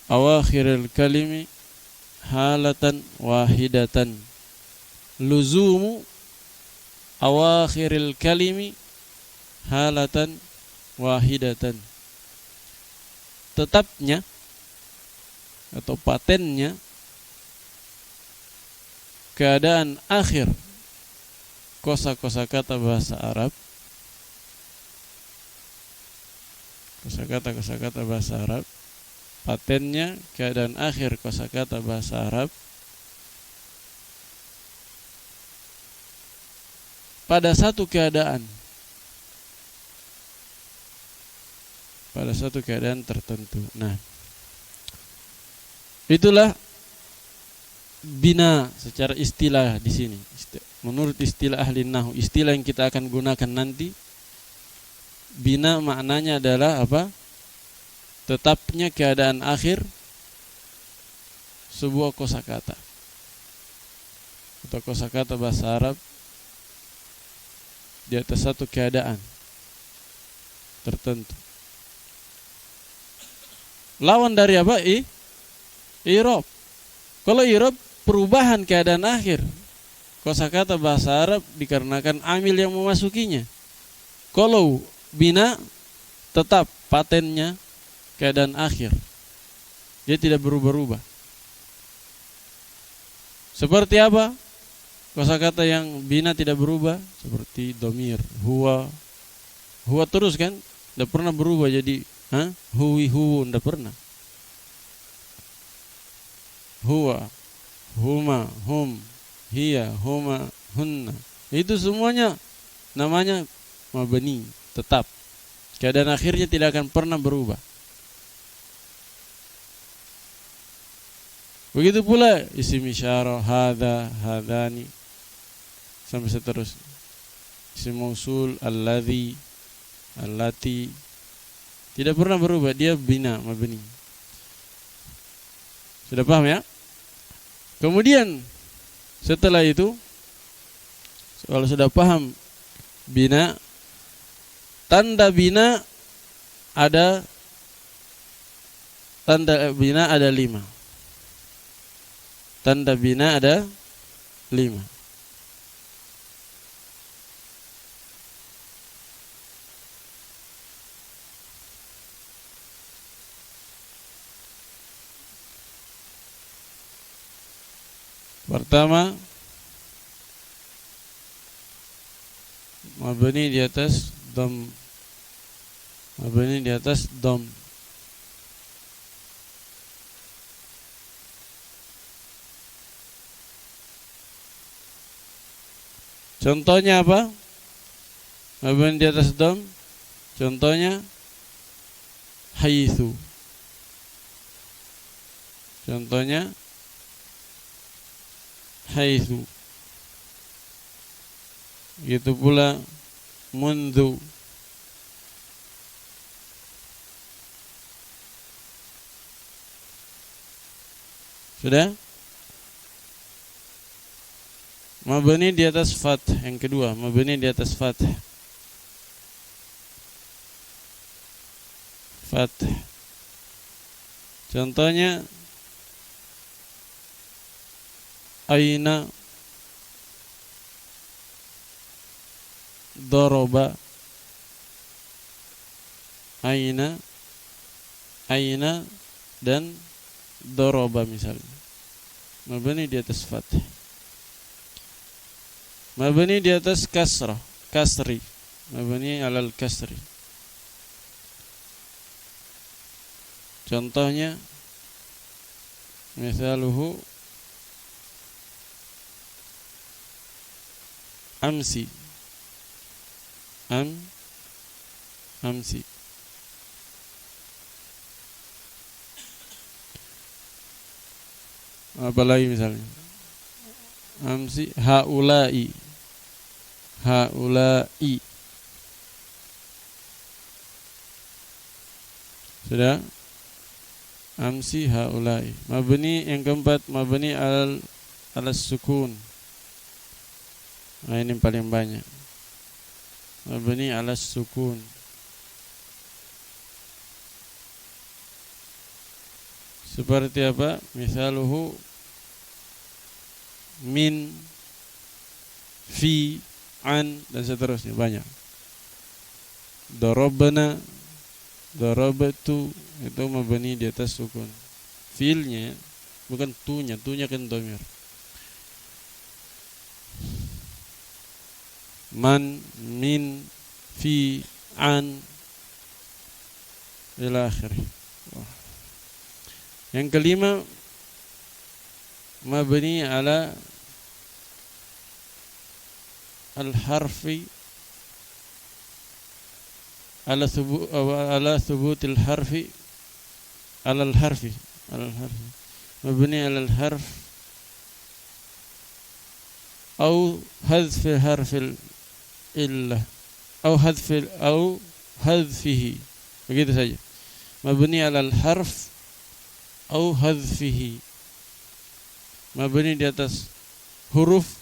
awakhiril kalimi halatan wahidatan. Luzumu awakhiril kalimi halatan wahidatan. Tetapnya atau patennya keadaan akhir kosa-kosa kata bahasa Arab, kosakata bahasa Arab, patennya keadaan akhir kosakata bahasa Arab pada satu keadaan tertentu. Nah, itulah bina secara istilah di sini. Menurut istilah ahli nahwu, istilah yang kita akan gunakan nanti, bina maknanya adalah apa? Tetapnya keadaan akhir sebuah kosakata atau kosakata bahasa Arab di atas satu keadaan tertentu. Lawan dari apa? I'rab. Kalau i'rab perubahan keadaan akhir. Kosakata bahasa Arab dikarenakan amil yang memasukinya. Kalau bina tetap patennya keadaan akhir. Dia tidak berubah-ubah. Seperti apa? Kosakata yang bina tidak berubah seperti domir, huwa. Huwa terus kan? Tidak pernah berubah jadi huwi, huwu, tidak pernah. Huwa, huma, hum, hiya, huma, hunna. Itu semuanya namanya mabni, tetap. Keadaan akhirnya tidak akan pernah berubah. Begitu pula isim isyarah, hadza, hadzani, sampai seterusnya. Isim mausul, alladzi, allati, tidak pernah berubah, dia bina, mabni. Sudah paham ya? Kemudian setelah itu, kalau sudah paham bina, tanda bina ada 5. Tanda bina ada 5. Pertama, mabni di atas dom. Mabni di atas dom. Contohnya apa? Mabni di atas dom. Contohnya haitsu. Contohnya haitsu. Gitu pula mundu. Sudah? Mabni di atas fath. Yang kedua, mabni di atas fath. Fath. Contohnya aina, doroba, aina, dan doroba misalnya. Mabni di atas fath. Mabni di atas kasri. Mabni alal kasri. Contohnya misaluhu amsi. Amsi. Apa lagi misalnya? Amsi haula'i. Sudah? Amsi haula'i. Mabni yang keempat, mabni al sukun. Nah, ini paling banyak. Mabni ala sukun. Seperti apa? Misaluhu min, fi, an, dan seterusnya, banyak. Darabna, darabtu, itu mabni di atas sukun. Fiilnya bukan tunya kan dhamir. Man, min, fi, an, ila akhirih. Yang kelima, mabni ala al-harfi, ala thubutil harfi, ala al-harfi, mabni ala al-harf au hadfi harfil illah au hadfihi, begitu saja. Mabni ala al-harf au hadfihi, mabni di atas huruf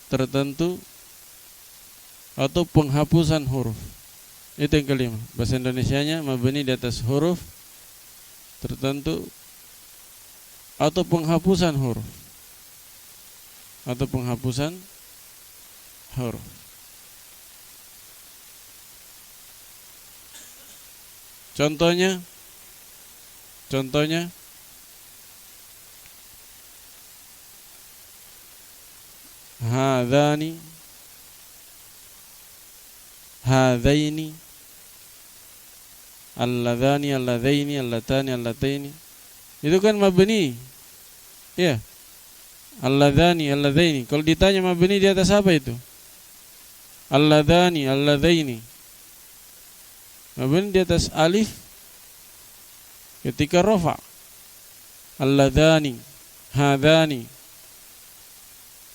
tertentu atau penghapusan huruf. Itu yang kelima. Bahasa Indonesianya mabni di atas huruf tertentu atau penghapusan huruf. Atau penghapusan huruf. Contohnya hadzani, hadzaini, alladzani, alladzaini, allatani, allataini. Itu kan mabni. Ya. Alladzani, alladzaini. Kalau ditanya mabni di atas apa itu? Alladzani, alladzaini. Mabni di atas alif ketika rafa. Alladzani, hadzani.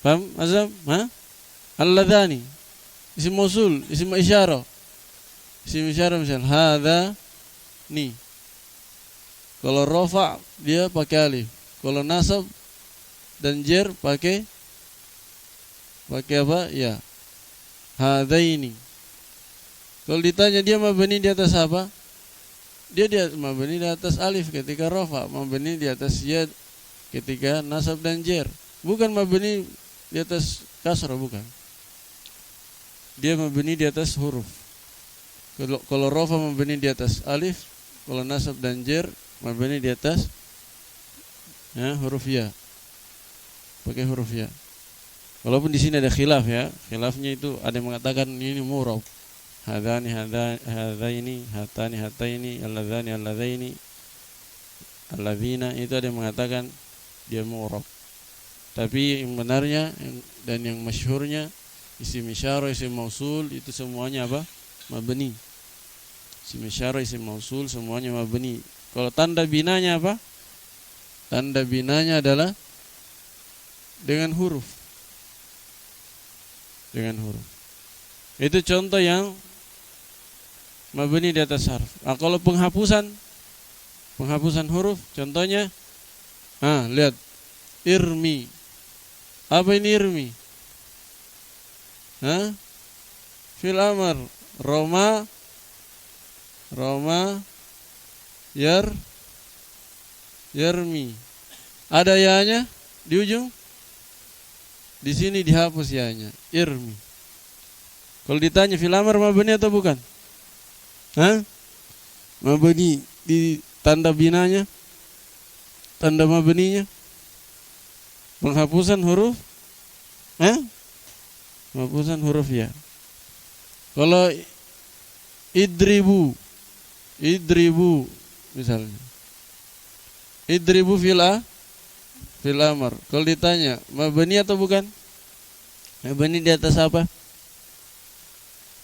Paham Azam? Alladzani. Isim mausul, isim isyarah. Isim isyarah misal hadzani. Kalau rafa dia pakai alif. Kalau nasab dan jar pakai apa? Ya. Hadzaini. Kalau ditanya dia mabni di atas apa? Dia mabni di atas alif ketika rafa, mabni di atas ya ketika nasab dan jar. Bukan mabni di atas kasrah, bukan. Dia mabni di atas huruf. Kalau rafa mabni di atas alif, kalau nasab dan jar mabni di atas huruf ya. Pakai huruf ya. Walaupun di sini ada khilaf ya. Khilafnya itu ada yang mengatakan ini murab. Hadzani, hadzaini, hatani, hataini, alladzani, alladzaini, alladzina, itu ada yang mengatakan dia murab. Tapi yang benarnya dan yang masyhurnya isim isyarah, isim mausul itu semuanya apa? Mabni. Isim isyarah, isim mausul semuanya mabni. Kalau tanda binanya apa? Tanda binanya adalah dengan huruf. Dengan huruf. Itu contoh yang mabni di atas harf. Nah, kalau penghapusan huruf, contohnya, lihat, irmi. Apa ini irmi? Fil amar, Roma, yarmi. Ada ya-nya di ujung? Di sini dihapus ya-nya, irmi. Kalau ditanya fil amar mabni atau bukan? Mabni di tanda binanya, tanda mabninya, penghapusan huruf, penghapusan huruf ya. Kalau idribu misalnya, idribu fil amar. Kalau ditanya mabni atau bukan? Mabni di atas apa?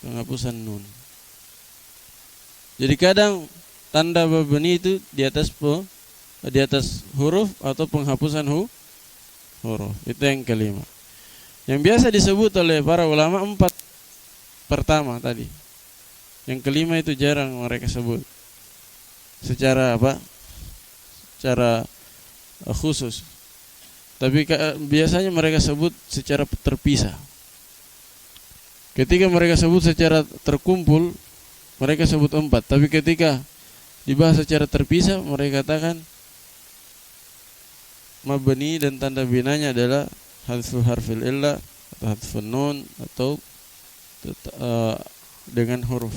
Penghapusan nun. Jadi kadang tanda mabni itu di atas huruf atau penghapusan huruf. Itu yang kelima. Yang biasa disebut oleh para ulama 4 pertama tadi. Yang kelima itu jarang mereka sebut. Secara apa? Secara khusus. Tapi biasanya mereka sebut secara terpisah. Ketika mereka sebut secara terkumpul, mereka sebut 4. Tapi ketika dibahas secara terpisah, mereka katakan mabni dan tanda binanya adalah hadfu harfil illah atau hadfun nun atau dengan huruf.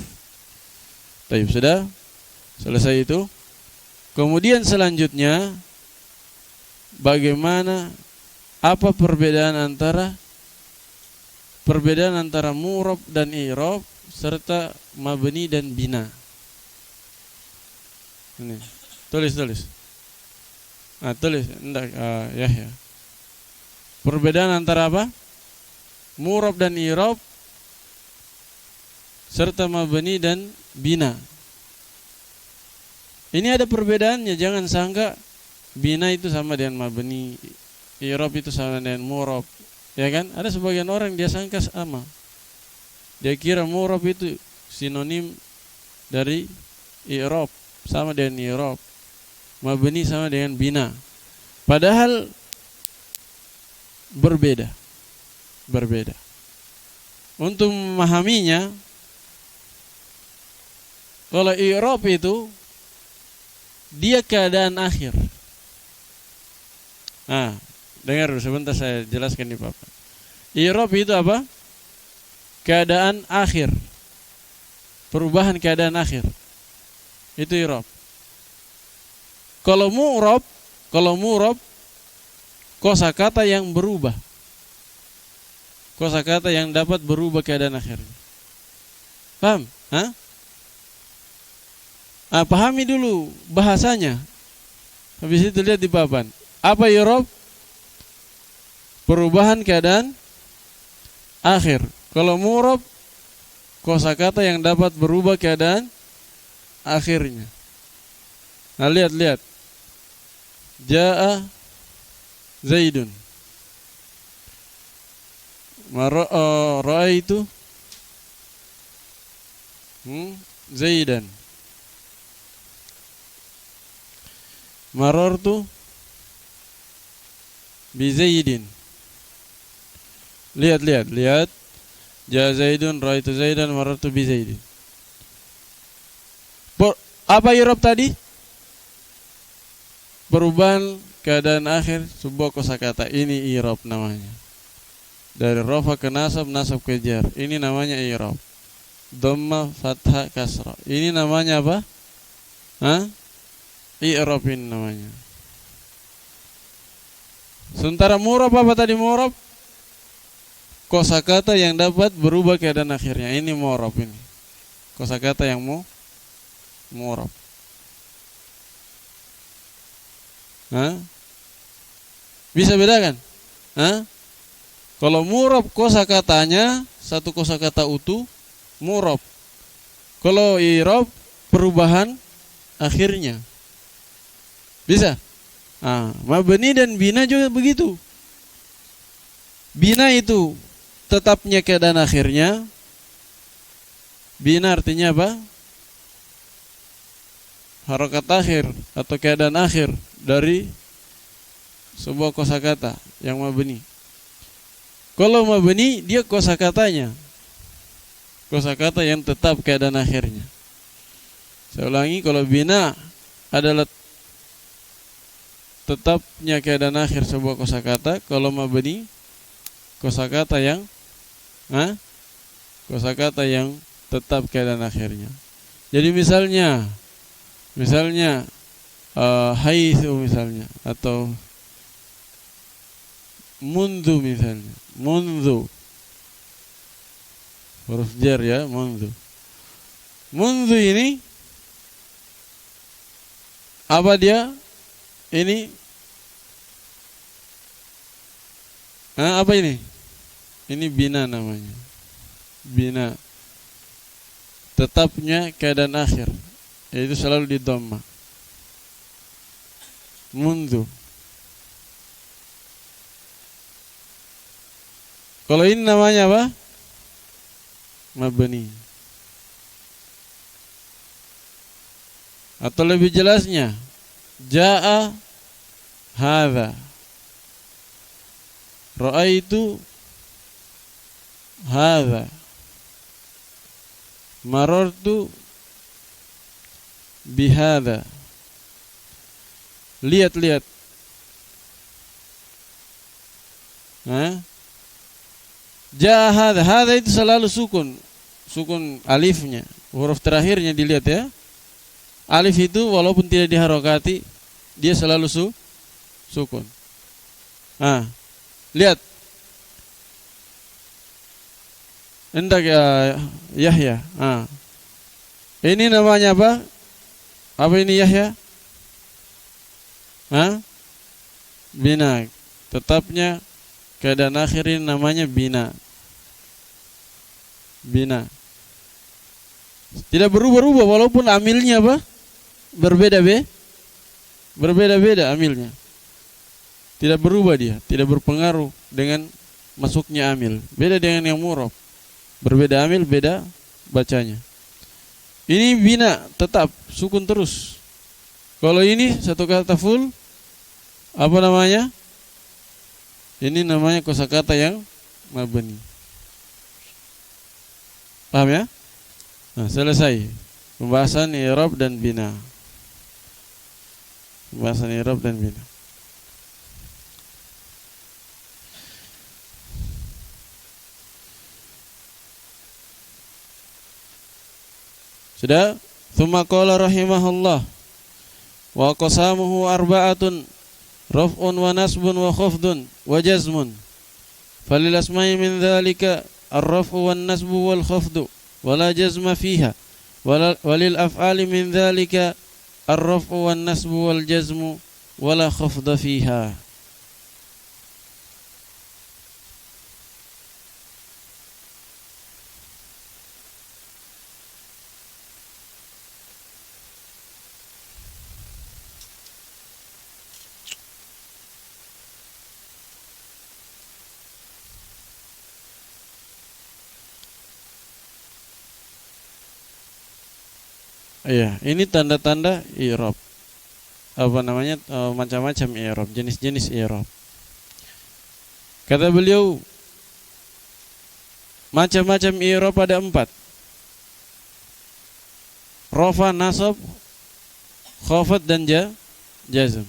Baik, sudah selesai itu. Kemudian selanjutnya, apa perbedaan antara murab dan i'rab serta mabni dan bina. Ini tulis. Tulis enggak ya. Perbedaan antara apa? Murab dan i'rab serta mabni dan bina. Ini ada perbedaannya, jangan sangka bina itu sama dengan mabni, i'rab itu sama dengan murab. Ya kan? Ada sebagian orang dia sangka sama. Dia kira murab itu sinonim dari i'rab, sama dengan i'rab. Mabni sama dengan bina. Padahal berbeda. Untuk memahaminya, kalau i'rab itu dia keadaan akhir. Nah, dengar dulu sebentar saya jelaskan di papan. I'rab itu apa? Keadaan akhir. Perubahan keadaan akhir. Itu i'rab. Kalau mu'rab kosakata yang berubah. Kosakata yang dapat berubah keadaan akhirnya. Paham? Hah? Pahami dulu bahasanya. Habis itu lihat di papan. Apa i'rab? Perubahan keadaan akhir. Kalau mu'rab kosakata yang dapat berubah keadaan akhirnya. Nah, lihat. Ja'a Zaidun. Ra'aitu Zaidan. Marartu bi Zaidin. Lihat. Ja'a Zaidun, ra'aitu Zaidan, marartu bi Zaidin. Apa i'rab tadi? Perubahan keadaan akhir sebuah kosakata. Ini i'rab namanya. Dari rafa ke nasab, nasab ke jar. Ini namanya i'rab. Dhamma, fathah, kasrah. Ini namanya apa? I'rab ini namanya. Sementara mu'rab apa tadi mu'rab? Kosakata yang dapat berubah keadaan akhirnya. Ini mu'rab ini. Kosakata yang mu'rab. Bisa bedakan? Kalau mu'rab kosakatanya satu kosakata utuh, mu'rab. Kalau i'rab perubahan akhirnya. Bisa? Mabni dan bina juga begitu. Bina itu tetapnya keadaan akhirnya. Bina artinya apa? Harokat akhir atau keadaan akhir dari sebuah kosakata yang mabni. Kalau mabni dia kosakatanya, kosakata yang tetap keadaan akhirnya. Saya ulangi, kalau bina adalah tetapnya keadaan akhir sebuah kosakata. Kalau mabni kosakata yang kosakata yang tetap keadaan akhirnya. Jadi misalnya haitsu misalnya, atau mundu misalnya. Mundu huruf jar ya, mundu. Mundu ini apa dia? Ini apa ini? Ini bina namanya. Bina. Tetapnya keadaan akhir. Itu selalu di dhamma. Mundu. Kalau ini namanya apa? Mabni. Atau lebih jelasnya, Ja'a hadza. Ra'aitu hadza. Marartu bihadza. Lihat. Ja'a hadza. Hadza itu selalu sukun. Sukun alifnya. Huruf terakhirnya dilihat ya. Alif itu walaupun tidak diharokati, dia selalu sukun. Lihat. Hendak Yahya. Ini namanya apa? Apa ini Yahya? Bina. Tetapnya keadaan akhir ini namanya bina. Bina. Tidak berubah-ubah walaupun amilnya apa? Berbeda-beda amilnya. Tidak berubah dia, tidak berpengaruh dengan masuknya amil. Beda dengan yang mu'rab. Berbeda amil, beda bacanya. Ini bina tetap sukun terus. Kalau ini satu kata full, apa namanya? Ini namanya kosakata yang mabni. Paham ya? Nah, selesai pembahasan i'rab dan bina. Pembahasan i'rab dan bina. Sudah? Tsumma qala rahimahullah wa qasamuhu arba'atun raf'un wa nasbun wa khafdun wa jazmun. Falil asma'i min dzalika ar-raf'u wan nasbu wal khafdu wa la jazma fiha. Walil af'ali min dzalika ar-raf'u wan nasbu wal jazmu wa la khafda fiha. Iya, ini tanda-tanda i'rab. Apa namanya? Macam-macam i'rab, jenis-jenis i'rab. Kata beliau, macam-macam i'rab ada 4. Rafa, nasab, khafad dan jazm.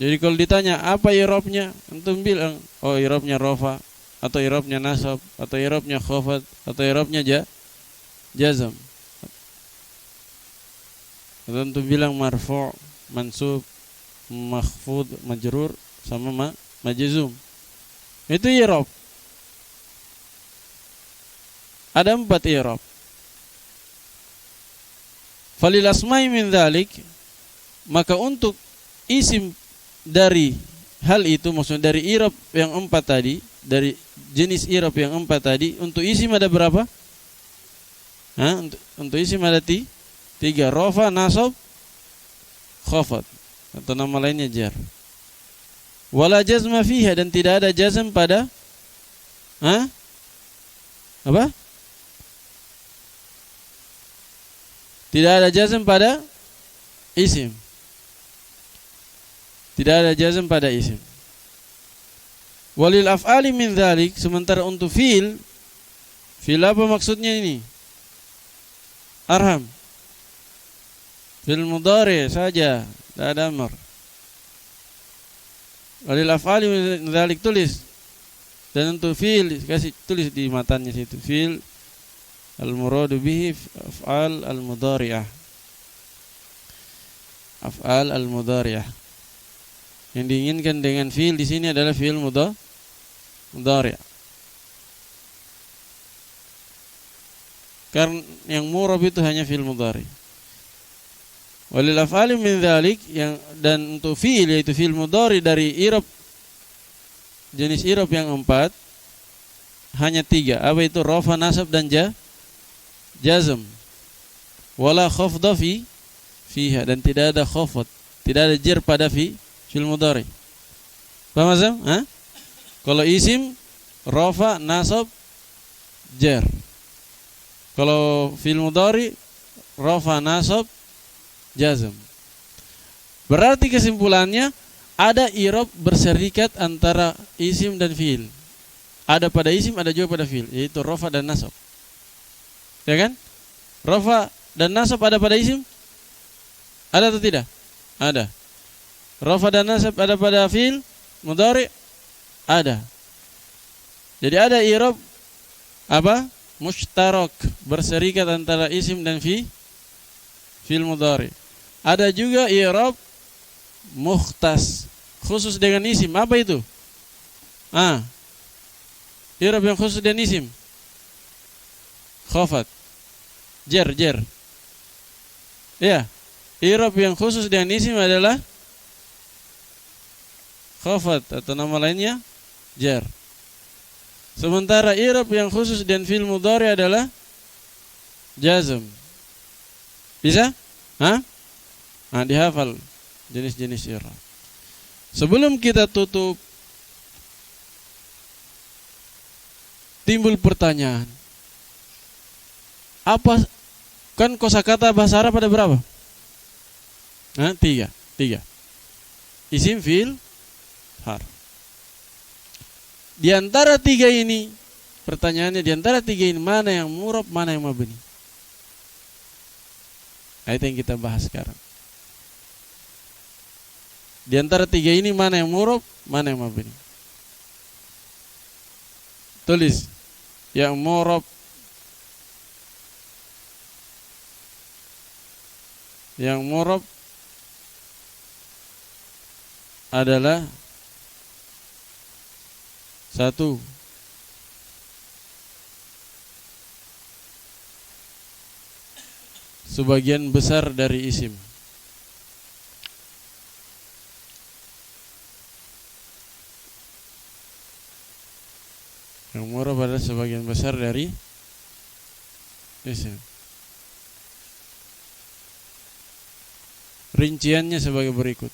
Jadi kalau ditanya apa i'rabnya, antum bilang, oh i'rabnya rafa, atau i'rabnya nasab, atau i'rabnya khafad, atau i'rabnya jazm. Tentu bilang marfu', mansub, makhfud, majrur sama majzum. Itu i'rab. Ada 4 i'rab. Falil asma'i min dzalik, maka untuk isim dari hal itu, maksudnya dari i'rab yang 4 tadi, dari jenis i'rab yang 4 tadi, untuk isim ada berapa? Untuk isim ada 3, rafa, nasab, khafad, atau nama lainnya jar. Wala jazma fiha, dan tidak ada jazm pada apa? Tidak ada jazm pada isim. Tidak ada jazm pada isim. Walil af'ali min dzalik, sementara untuk fi'il apa maksudnya ini? Arham. Fil mudhari saja, tidak ada amr. Walil af'ali min dzalik tulis. Dan untuk fi'il kasih tulis di matanya situ. Fi'il al-muradu bihi af'al al-mudhari'ah. Af'al al-mudhari'ah. Yang diinginkan dengan fi'il di sini adalah fi'il mudhari'. Karena yang murab itu hanya fi'il mudhari'. Walil af'ali min dzalik, yang dan untuk fi'il yaitu fi'il mudhari dari i'rab, jenis i'rab yang 4 hanya 3. Apa itu? Rafa, nasab dan jazm. Wala khafda fiha, dan tidak ada khafd, tidak ada jar pada fi'il mudhari. Paham Azam? Kalau isim rafa, nasab, jar. Kalau fi'il mudhari rafa, nasab, jazm. Berarti kesimpulannya ada i'rab berserikat antara isim dan fi'il. Ada pada isim, ada juga pada fi'il, yaitu rafa dan nasab. Ya kan? Rafa dan nasab ada pada isim? Ada atau tidak? Ada. Rafa dan nasab ada pada fi'il mudhari? Ada. Jadi ada i'rab apa? Mushtarak, berserikat antara isim dan fi'il mudhari. Ada juga i'rab mukhtas, khusus dengan isim. Apa itu? I'rab yang khusus dengan isim. Khafad, jar. Ya, i'rab yang khusus dengan isim adalah khafad, atau nama lainnya jar. Sementara i'rab yang khusus dengan fi'il mudhari adalah jazm. Bisa? Dihafal jenis-jenis i'rab. Sebelum kita tutup, timbul pertanyaan. Apa kan kosakata bahasa Arab ada berapa? 3. Isim, fi'il, harf. Di antara 3 ini, pertanyaannya, di antara 3 ini mana yang murab, mana yang mabni? Itu yang kita bahas sekarang. Di antara 3 ini mana yang murab, mana yang mabni? Tulis yang murab Yang mu'rab adalah satu, sebagian besar dari isim. Yang mu'rab adalah sebagian besar dari isim. Rinciannya sebagai berikut.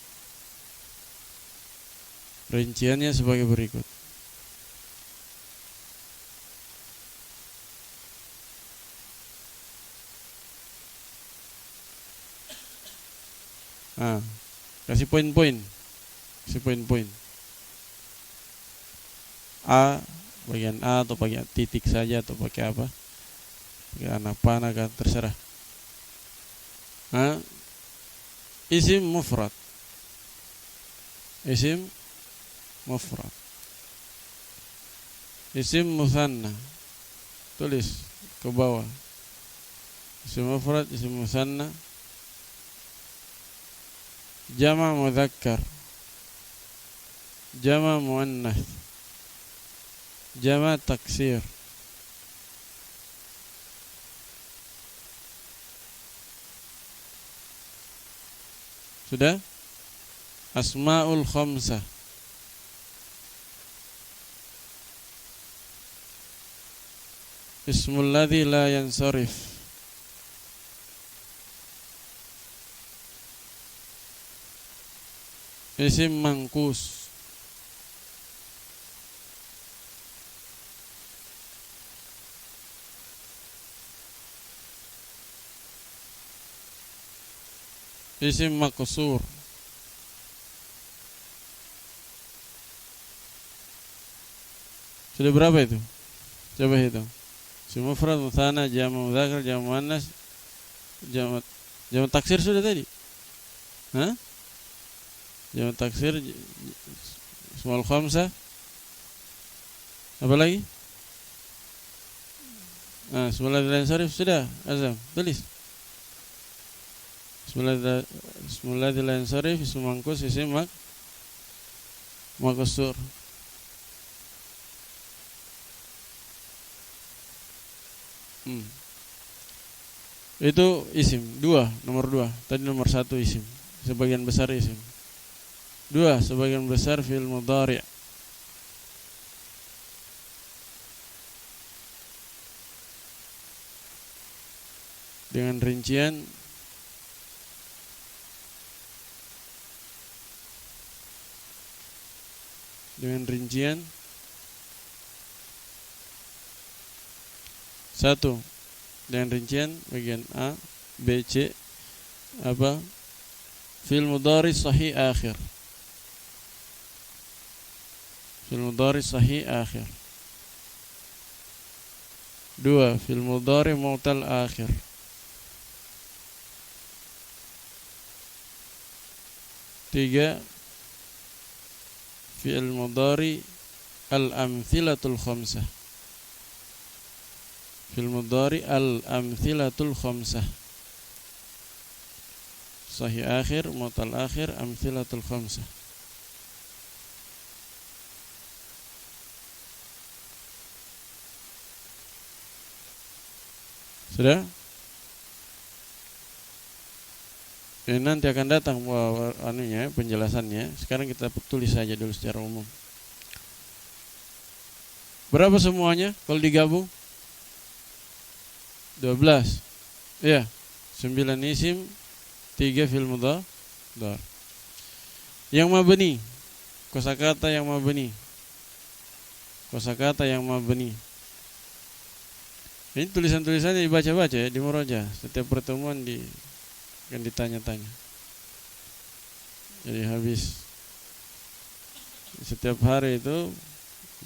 Rinciannya sebagai berikut. Kasih poin-poin. Kasih poin-poin. A, bagian A atau bagian titik saja atau pakai apa? Pakai anak panah kan terserah. Isim mufrad. Isim mufrad. Isim musanna. Tulis ke bawah. Isim mufrad, isim musanna. Jama' mudzakkar. Jama' muannats. Jama' taksir. Sudah? Asma'ul khamsah. Ismul ladzi la yansarif. Isim mangkus. Isim maqsur. Sudah berapa itu? Coba hitung. Isim mufrad, mutsanna, jama' mudzakkar, jama' muannats, jama' taksir sudah tadi. Jama' taksir, ismul khamsah. Apa lagi? Ismul ladzi la yansarif sudah. Azam, tulis. Ismul ladzi la yansarif, isim mangkus, isim maqsur. Itu isim. Nomor 2. Tadi nomor 1 isim. Sebagian besar isim. 2, sebagian besar fi'il mudhari'. Dengan rincian satu, dengan rincian bagian A, B, C apa? Fi'il mudhari' sahih akhir. Fi'il mudhari' sahih akhir. 2, fi'il mudhari' mu'tal akhir. 3, fi'il mudhari' al-amthilatul khamsah. Fi'il mudhari' al-amthilatul khamsah. Sahih akhir, mu'tal akhir, amthilatul khamsah. Sudah? Ini nanti akan datang penjelasannya. Sekarang kita tulis saja dulu secara umum. Berapa semuanya kalau digabung? 12. Iya, 9 isim, 3 fi'il mudhari'. Yang mabni, kosakata yang mabni. Kosakata yang mabni. Ini tulisan-tulisannya dibaca-baca ya, di murojaah. Setiap pertemuan akan ditanya-tanya. Jadi habis setiap hari itu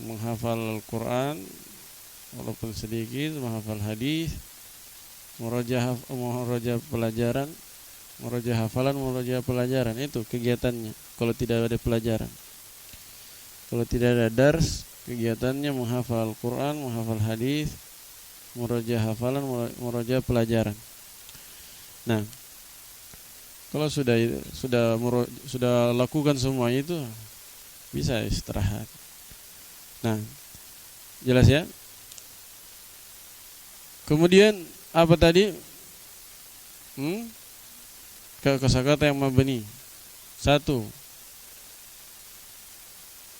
menghafal Al-Quran walaupun sedikit, menghafal hadis, murojaah pelajaran, murojaah hafalan, murojaah pelajaran. Itu kegiatannya kalau tidak ada pelajaran. Kalau tidak ada dars, kegiatannya menghafal Al-Quran, menghafal hadis, murojaah hafalan, murojaah pelajaran. Nah, Kalau sudah lakukan semua itu, bisa istirahat. Nah, jelas ya. Kemudian apa tadi? Kosakata yang mabni. 1,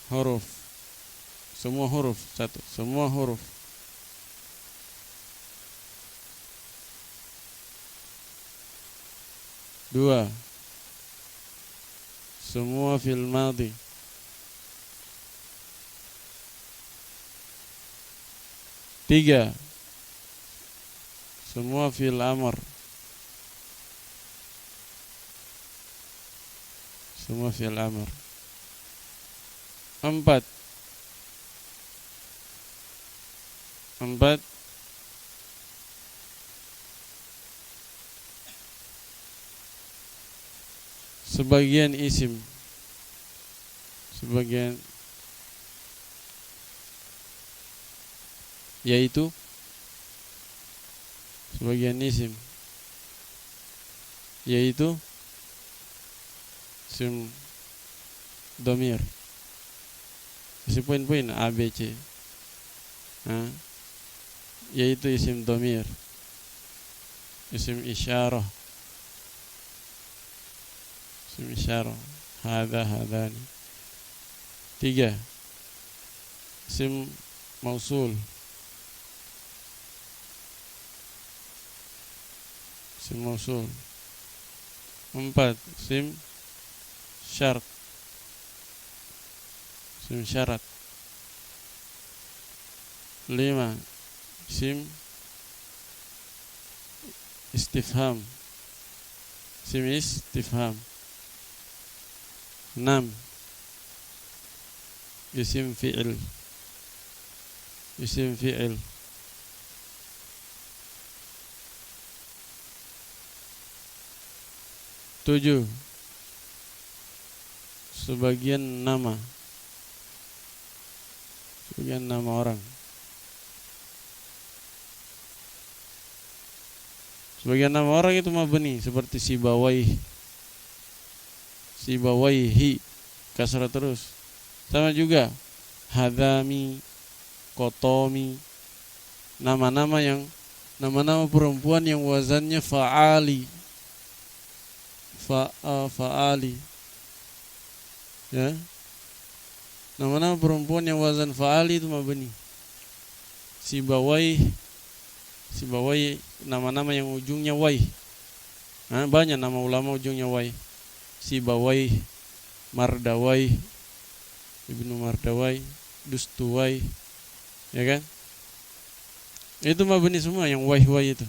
huruf. Semua huruf. 1, semua huruf. 2, semua fil madhi. 3, semua fil amr. Semua fil amr. 4, sebagian isim, yaitu sebagian isim, yaitu isim dhamir, isi poin-poin A, B, C, yaitu isim dhamir, isim isyarah, hada, hadani. 3, isim mausul, 4, isim syarat, isim syarat. 5, isim istifham, 6, isim fi'il, 7, sebagian nama orang. Sebagian nama orang itu mabni, seperti Sibawaihi, kasrah terus. Sama juga hadami, kotomi, nama-nama perempuan yang wazannya fa'ali, ya. Nama-nama perempuan yang wazan fa'ali itu mabni. Sibawai, nama-nama yang ujungnya wai. Banyak nama ulama ujungnya wai. Sibawai, Mardawai, Ibnu Mardawai, Dustuwai, ya kan? Itu mabni semua yang wai itu.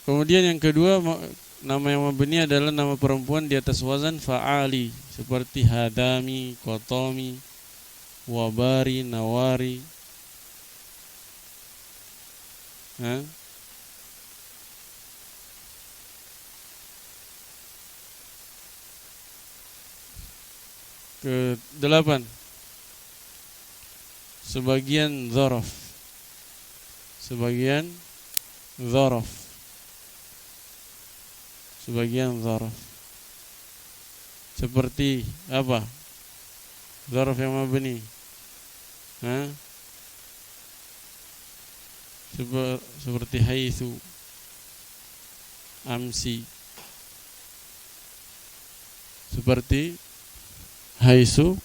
Kemudian yang kedua, nama yang mabni adalah nama perempuan di atas wazan fa'ali, seperti hadami, kotomi, wabari, nawari. Ke-8, sebagian dzaraf, seperti apa? Dzaraf yang mabni, seperti haitsu, amsi, seperti haitsu,